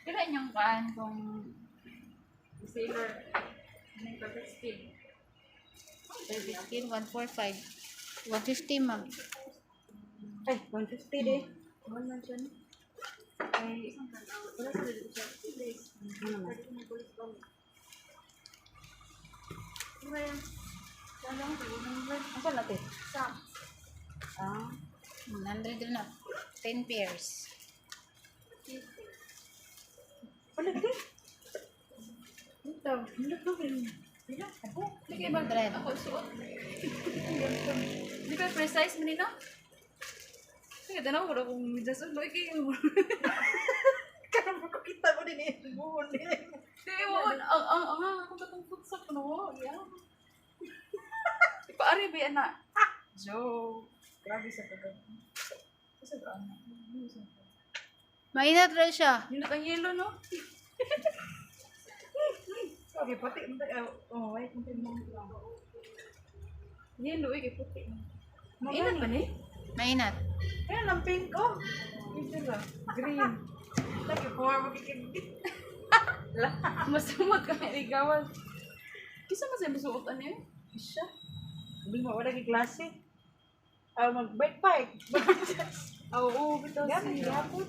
Kaya inyong kaan kung sailor ng perfect speed. Skin 145. 150 ma'am. Ay, 150 di. Wala siya no? Ay, wala sila dito siya. Please. Ano yan? Saan lang ito? Asa natin? Sam. Ah, 100 rin na. 10 pairs. ulit di. Ito. Hindi ko rin. Hindi kayo ba? 100. Ako suot. Hindi ka precise mo nito? Sige, tanaw ko na kung midjas ulo. Ikaw mo. Karang ko kita mo din eh. Buhon din. Hindi mo. Ang ako katong futsak ko na. Yeah. Ipaari ba yan na? Joke. Grabe sa pagod. Kasi ba ang Mainat rin siya. yun ang yelo, no? Okay, pati mo tayo. Oh, wait, mo tayo. Yelo, eh, puti. Mainat ba ni? Mainat. Kaya lang pink ko. Ito lang. Green. Lagi po ako makikibit. Masumot kami ni Gawal. Kisa mo sa masuotan niyo? Siya. Hindi mo wala kay klase. Mag-bike bike. Oo, bitaw Yan, siya. yapon.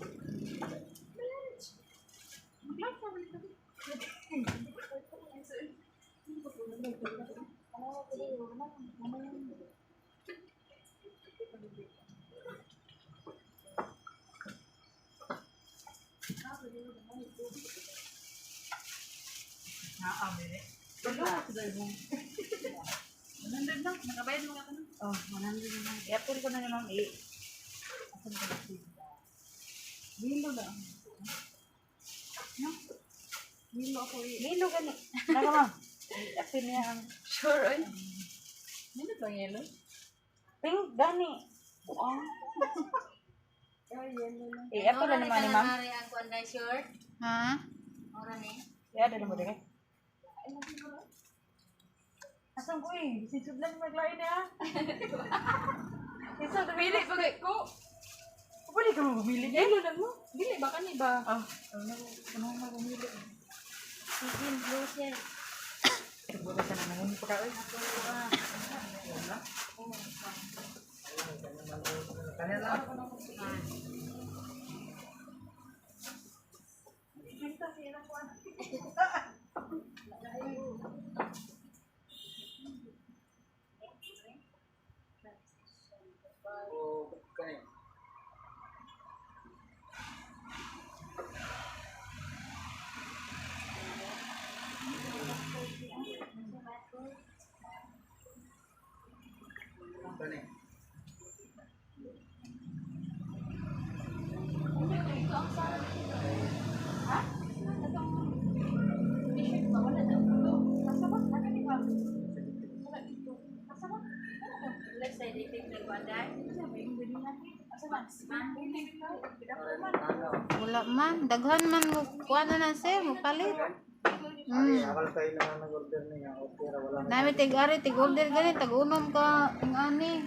Nandun lang, nakabayad mo ka na. Oh, 100 na. Yapon ko na naman eh. Asan ka na? Lilo lang. No? Lilo ako eh. Lilo gani. Naka ma'am. Yapon niya ang Sure, ay. Lilo bang yelo? pink gani. Oh. Ay, yelo lang. Eh, yapon na naman ni ma'am. Ang kuan dai short. Ha? Ora ni. Ya, dala mo din eh. Asan ko eh? Sisud lang maglain na. Isa, Pili ba kay ko? pwede ka mo bumili niya? Yelo lang mo? Dili ba kani ba? Ah, ano na bumili? Sige, blue siya. Siguro sa naman yung pagkain. Let's say they take the kuan dai. Wala man. Daghan man mo. Kuha na sir. Mupalit. Awal kayo na nag-order niya. Okay, wala na. Nami tig-ari. Tig-order gani. Tag-unom ka. Ang ani.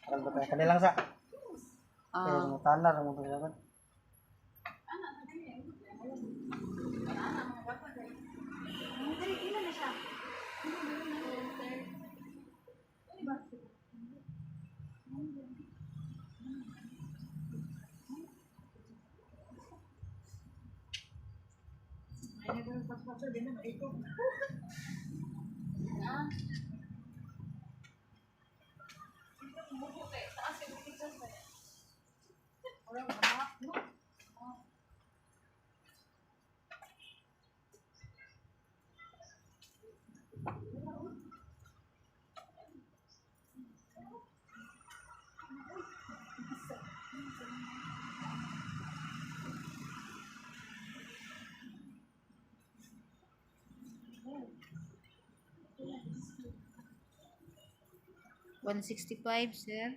Alam ba tayo? Kanilang sa. Ah. Pero tanar mo pa $165, sir.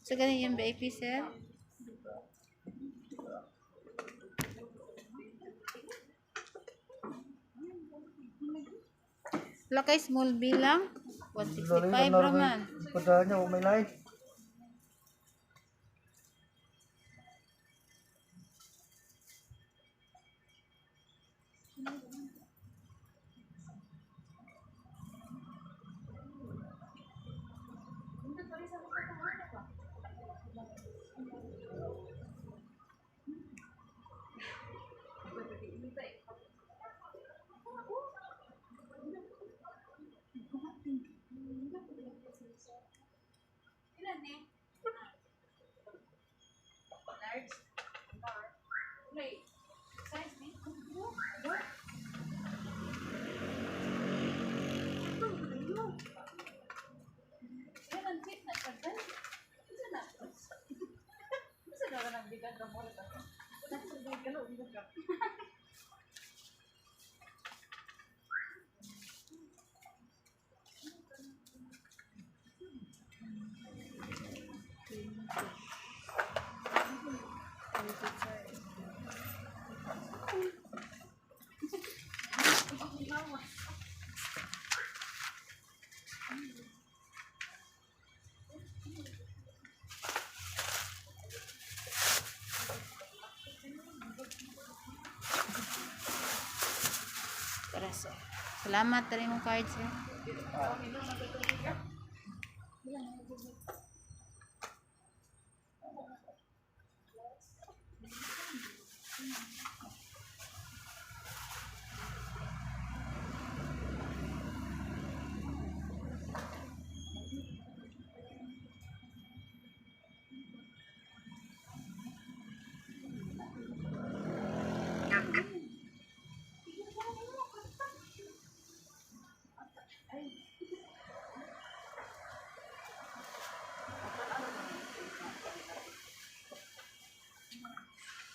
So, ganun yung VIP, sir. Wala kay small bill lang. 165 raman. Padaan niya, may lain. Ilan eh? Large? Wait. Size ni? Yan ang fit na kagan. Isa na. Isa na ka nagbigan ka mo rin ako. Nagsagay ka na, umilag ka. Tara, sir. Salamat, tari mong card, sir.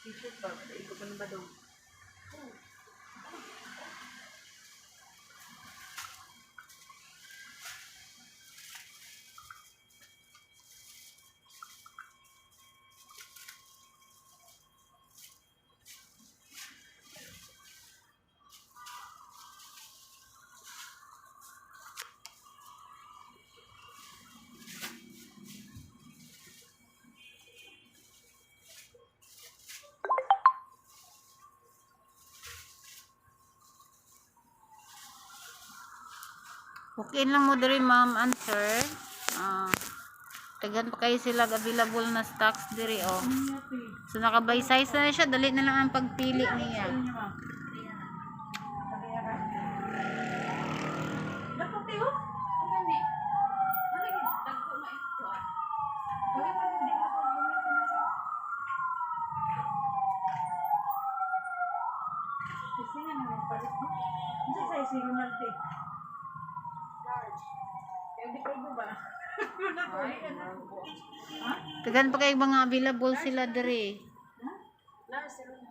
T-shirt ba? Ikaw pa na ba daw? Okay lang mo diri, ma'am and sir. Tagan pa kayo sila available na stocks diri, oh. So nakabay size na siya, dali na lang ang pagpili niya. Dapat tayo? O gani? Malagi, dagko na ito ah. Kasi nga naman palit mo. Hindi sa isiro na ito. Large. Kaya di pwede ba? Ay, ano po? Ha? Tagan pa kayo mga available sila diri. Large, siro na.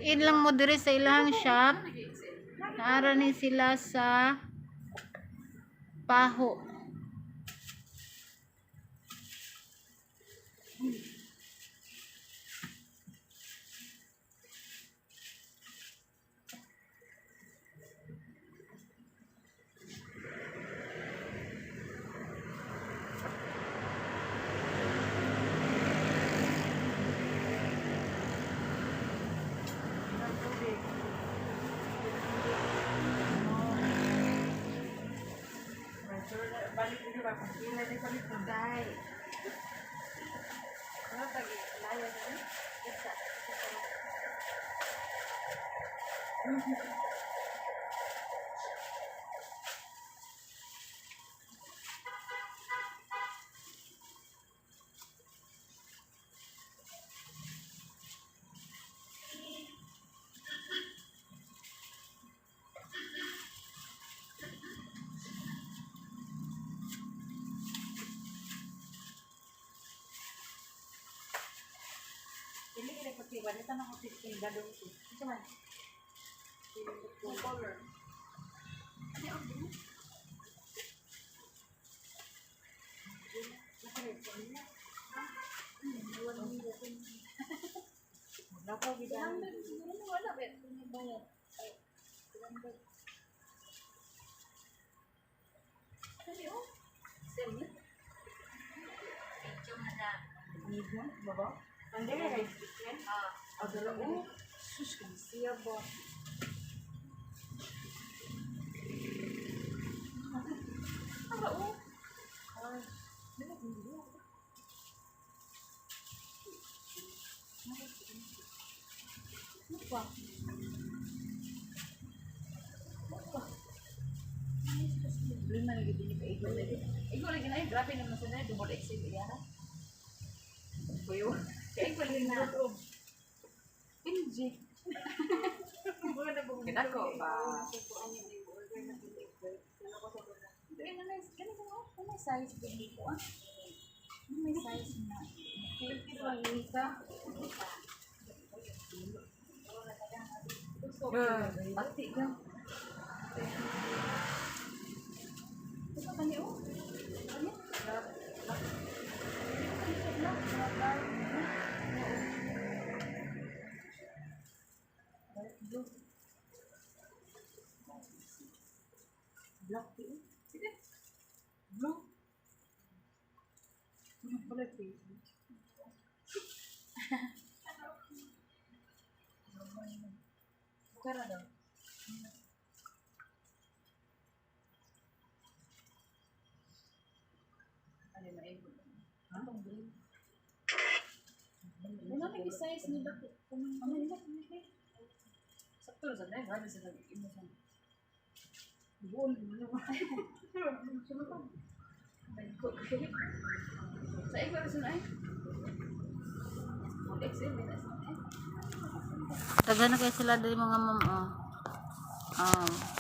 In lang mo diri sa ilang shop. Naara ni sila sa Paho. ba kung kilay na sa likod dahil. Ano tagi? Laya na ni? Isa. Hindi kaya pagkiwan. Ito na ko titinda doon ito. Ito man. Yung color. Ano yung din? Nakaw bilang. Siguro na wala. Bet. Ano bayad? Ay. $200. Ano yun? Same. Medyo madam. Medium, baba? Hindi, rice chicken. Ah. Adalo. Sus, siya ba? Ano o? Lima lagi din ka ikaw lagi. Ikaw lagi na grabe naman sa na double XL yan. Kuyo. Kaya ikaw lagi na. Pinji. Kita ko ba? Doon na nice. Ganito mo. May size din dito ah. May size na. Pilipin lang isa. Bakti ka. Ito kani oh. Ano? Black tea. Sige. Blue. Ano pala Facebook? Kara daw. Ano na ito? Anong green? Wala na yung size ni Dako. Ano nila? Sakto na sa dahil. Grabe sa nag-imo sa Buon mo naman. sa ikaw na sunay. XL din na sunay. Taga na kayo sila dari mga ma'am. Oh.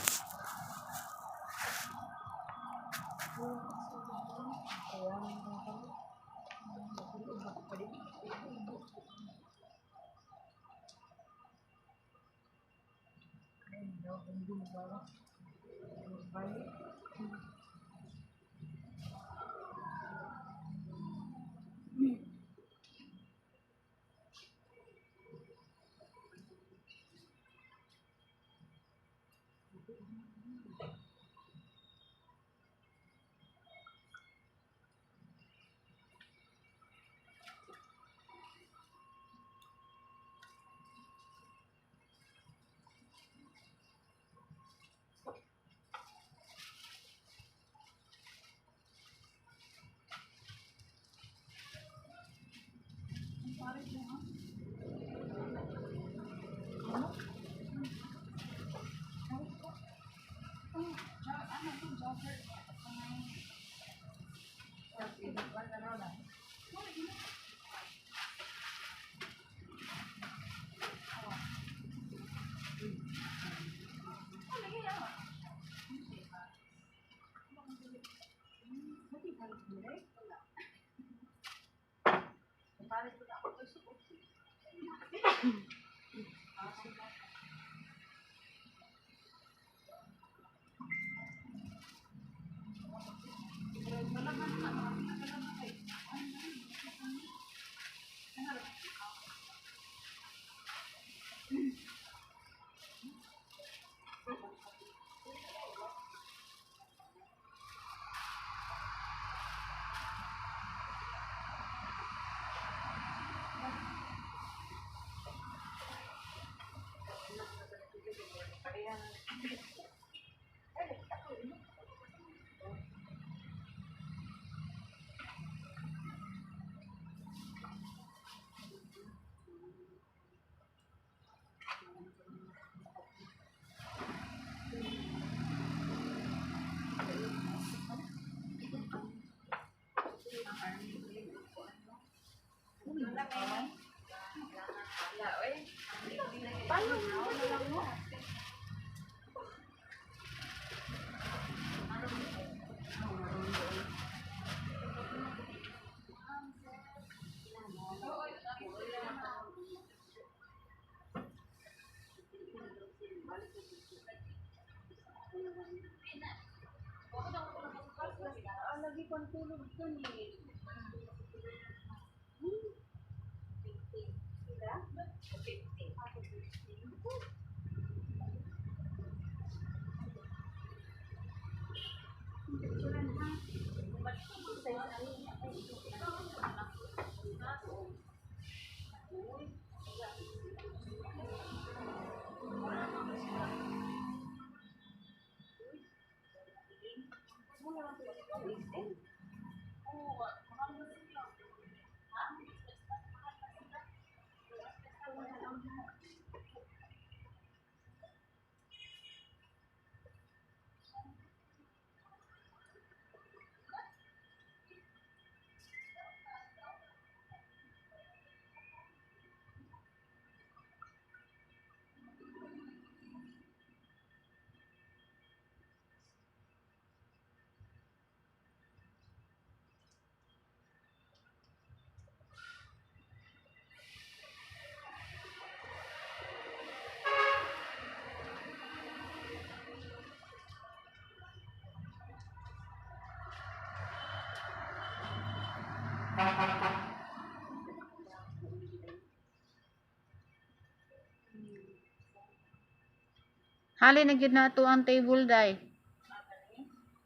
Hali na gyud na to ang table day.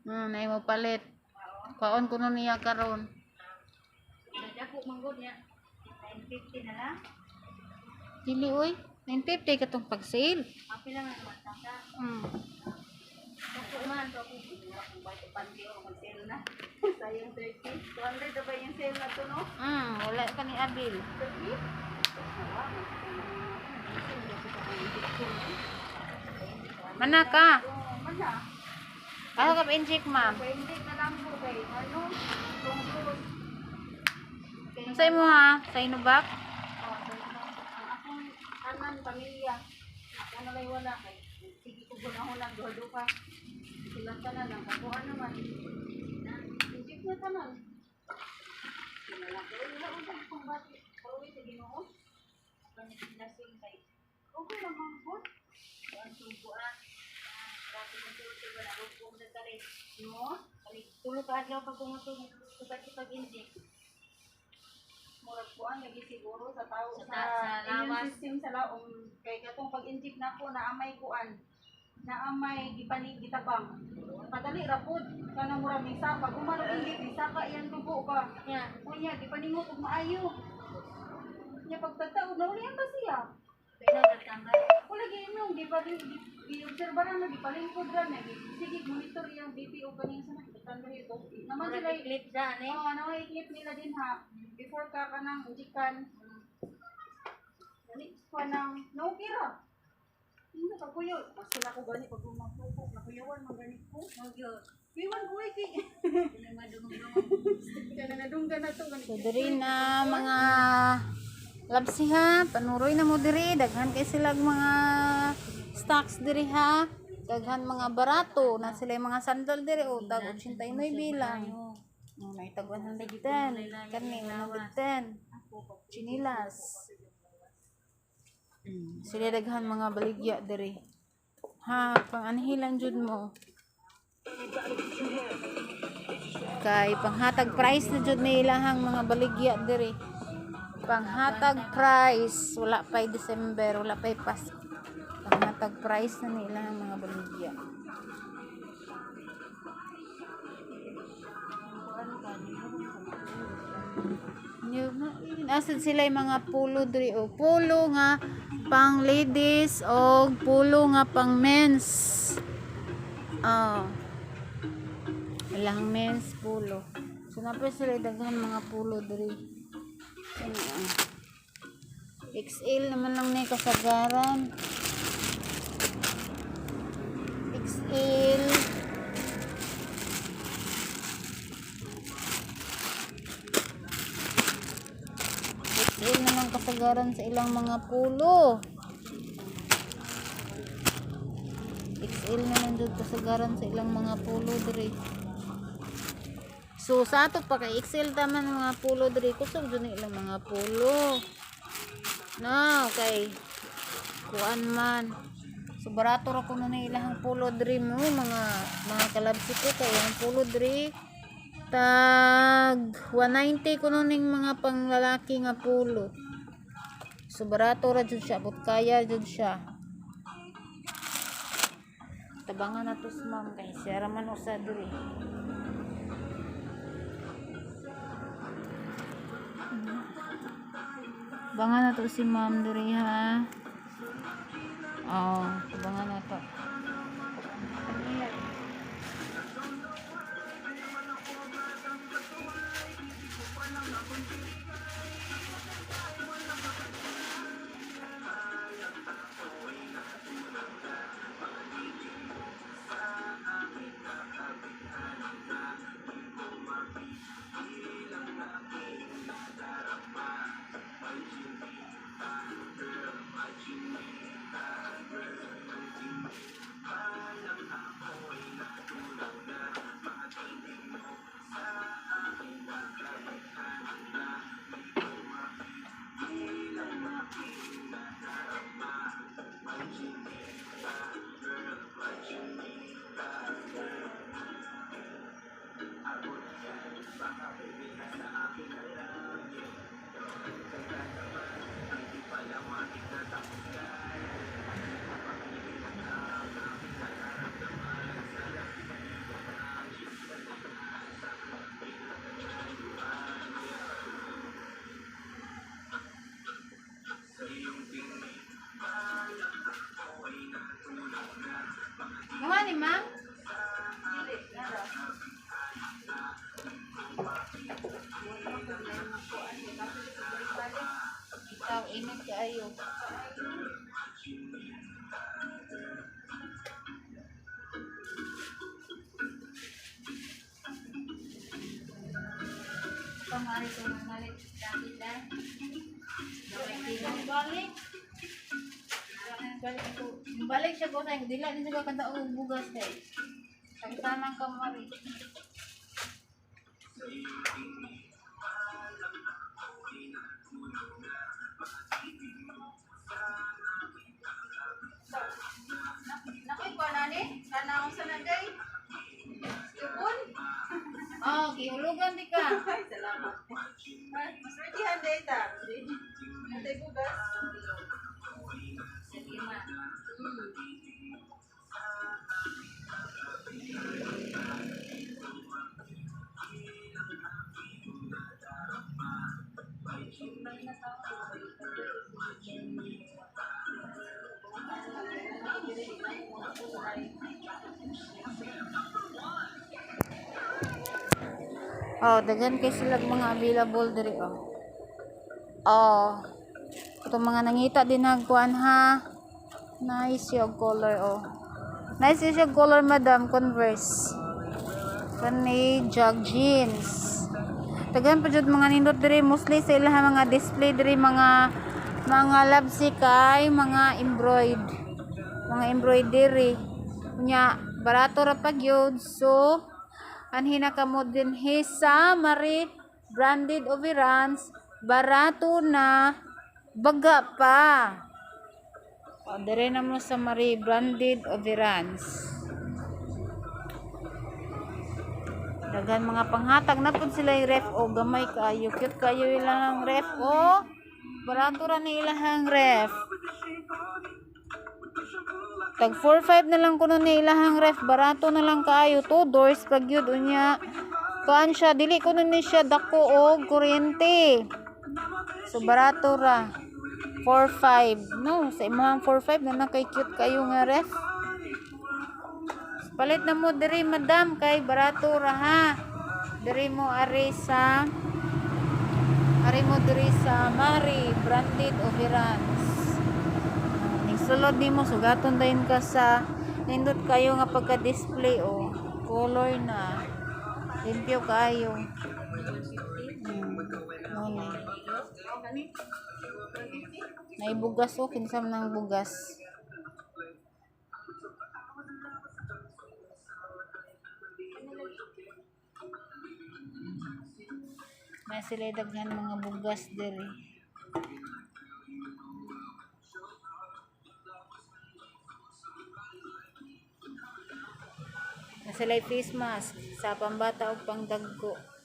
Na mo palit. Kaon ko no niya karon. Dako manggod niya. 950 na lang. Dili oy, 950 katong pag-sale. Apil lang naman tangka. Dako man to ako. Kung bakit pandi o mag-sale na. Sayang 30. 200 na ba yung sale na to, no? Wala ka ni Abil. Mana ka? Mana? Ako ka pa-inject, ma'am. Pwede na lang po kay ano? Tungkol. Sa imo ha? Sa Inovac? Ang akong tanan pamilya. Ako na lang wala kay sige ko gunahon duha pa. Silang tanan lang kakuha naman. Inject na tanan. Sila lang pero wala unang kung bakit. Paruwi sa Ginoo. Kanya sinasing kay. Okay lang mga po. Ang subuan. Dati ko tulog wala ko kung nagkali. No? Kali tulog ka adlaw pag kumutulog pag-inject. Murag ko ang lagi siguro sa tao sa immune system sa laong kay katong pag-inject nako naamay kuan naamay gitabang padali ra pud kanang murag bisa pag umano inject bisa ka iyang dugo ba nya kunya gipaningot og maayo nya pagtataog na ulihan ba siya pero tatambay wala giinom di ba gi-obserbaran na gipalingkod ra na sige monitor iyang BP o kaning sa nakitando ito naman sila clip dyan naman i-clip nila din ha before ka kanang ujikan ganit pa nang naukira hindi ka kuyo mas sila ko gani pag umapupok nakuyawan man ganit ko iwan ko iki kaya nadunggan na to ganit So diri na mga labsi ha, panuroy na mo diri, daghan kay sila mga stocks diri ha. Daghan mga barato na sila yung mga sandal diri o tag 89 bilang. May tag 110, kani 110. Chinilas. Sila daghan mga baligya diri. Ha, panganhilan jud mo. Kay panghatag price na jud may ilahang mga baligya diri. Panghatag price wala pay December, wala pay Pasko. Panghatag price na nila ang mga baligya. Asad sila yung mga polo diri o polo nga pang ladies o polo nga pang men's. Ilang men's polo. So napay sila daghan mga polo diri. XL naman lang ni kasagaran. XL XL na kasagaran sa ilang mga pulo. XL na lang jud kasagaran sa ilang mga pulo diri. So sa ato pa kay XL taman mga pulo diri, kusog jud ni ilang mga pulo. No, kay kuan man. So barato ra kuno ni ilang pulo diri mo mga kalabsi ko kay ang pulo diri tag 190 kuno ning mga panglalaki nga pulo. So barato ra jud siya, but kaya jud siya. Tabangan na to si ma'am kay siya raman usa diri. Tabangan na to si ma'am diri ha. Oh, tabangan na to. Gawa ni ma'am? Ikaw init kaayo. Pamari ko nangalit dati dahil. Balik. Balik siya ko tayo. Dila din siya kanta o bugas tayo. Tagtanang kamari. Nakoy ko na ni? Kanang sa nagay? Yukon? Oh, gihulugan di ka. Ay, salamat. Mas ready handa ita. Handa bugas. Sa lima. Oh, dagan kay sila mga available diri oh. Oh. Ito mga nangita din nagkuan ha. Nice yung color oh. Nice yung color madam, Converse. Kani jog jeans. Dagan pa jud mga nindot diri mostly sa ilang mga display diri mga labsi kay mga embroidery. Nya barato ra pag yun. So anhin na kamo din sa Marie branded overruns, barato na, baga pa. O, dire na mo sa Marie branded overruns. Dagan mga panghatag na po sila yung ref. O, gamay kayo. Cute kayo ilang ref. O, barato ra ni ilang ref. Tag 4-5 na lang kuno ni ilahang ref, barato na lang kaayo, 2 doors pag yun unya. Kaan siya, dili kuno ni siya dako og kuryente. So barato ra. 4-5. No, sa imong 4-5 na kay cute kayo nga ref. Palit na mo diri madam kay barato ra ha. Diri mo diri sa Marie branded overruns. Sulod nimo sugaton dayon ka sa nindot kayo nga pagka-display o color na limpyo kayo. Naibugas o kinsam ng bugas. Na sila daghan mga bugas diri. Na sila face mask sa pambata o pangdagko.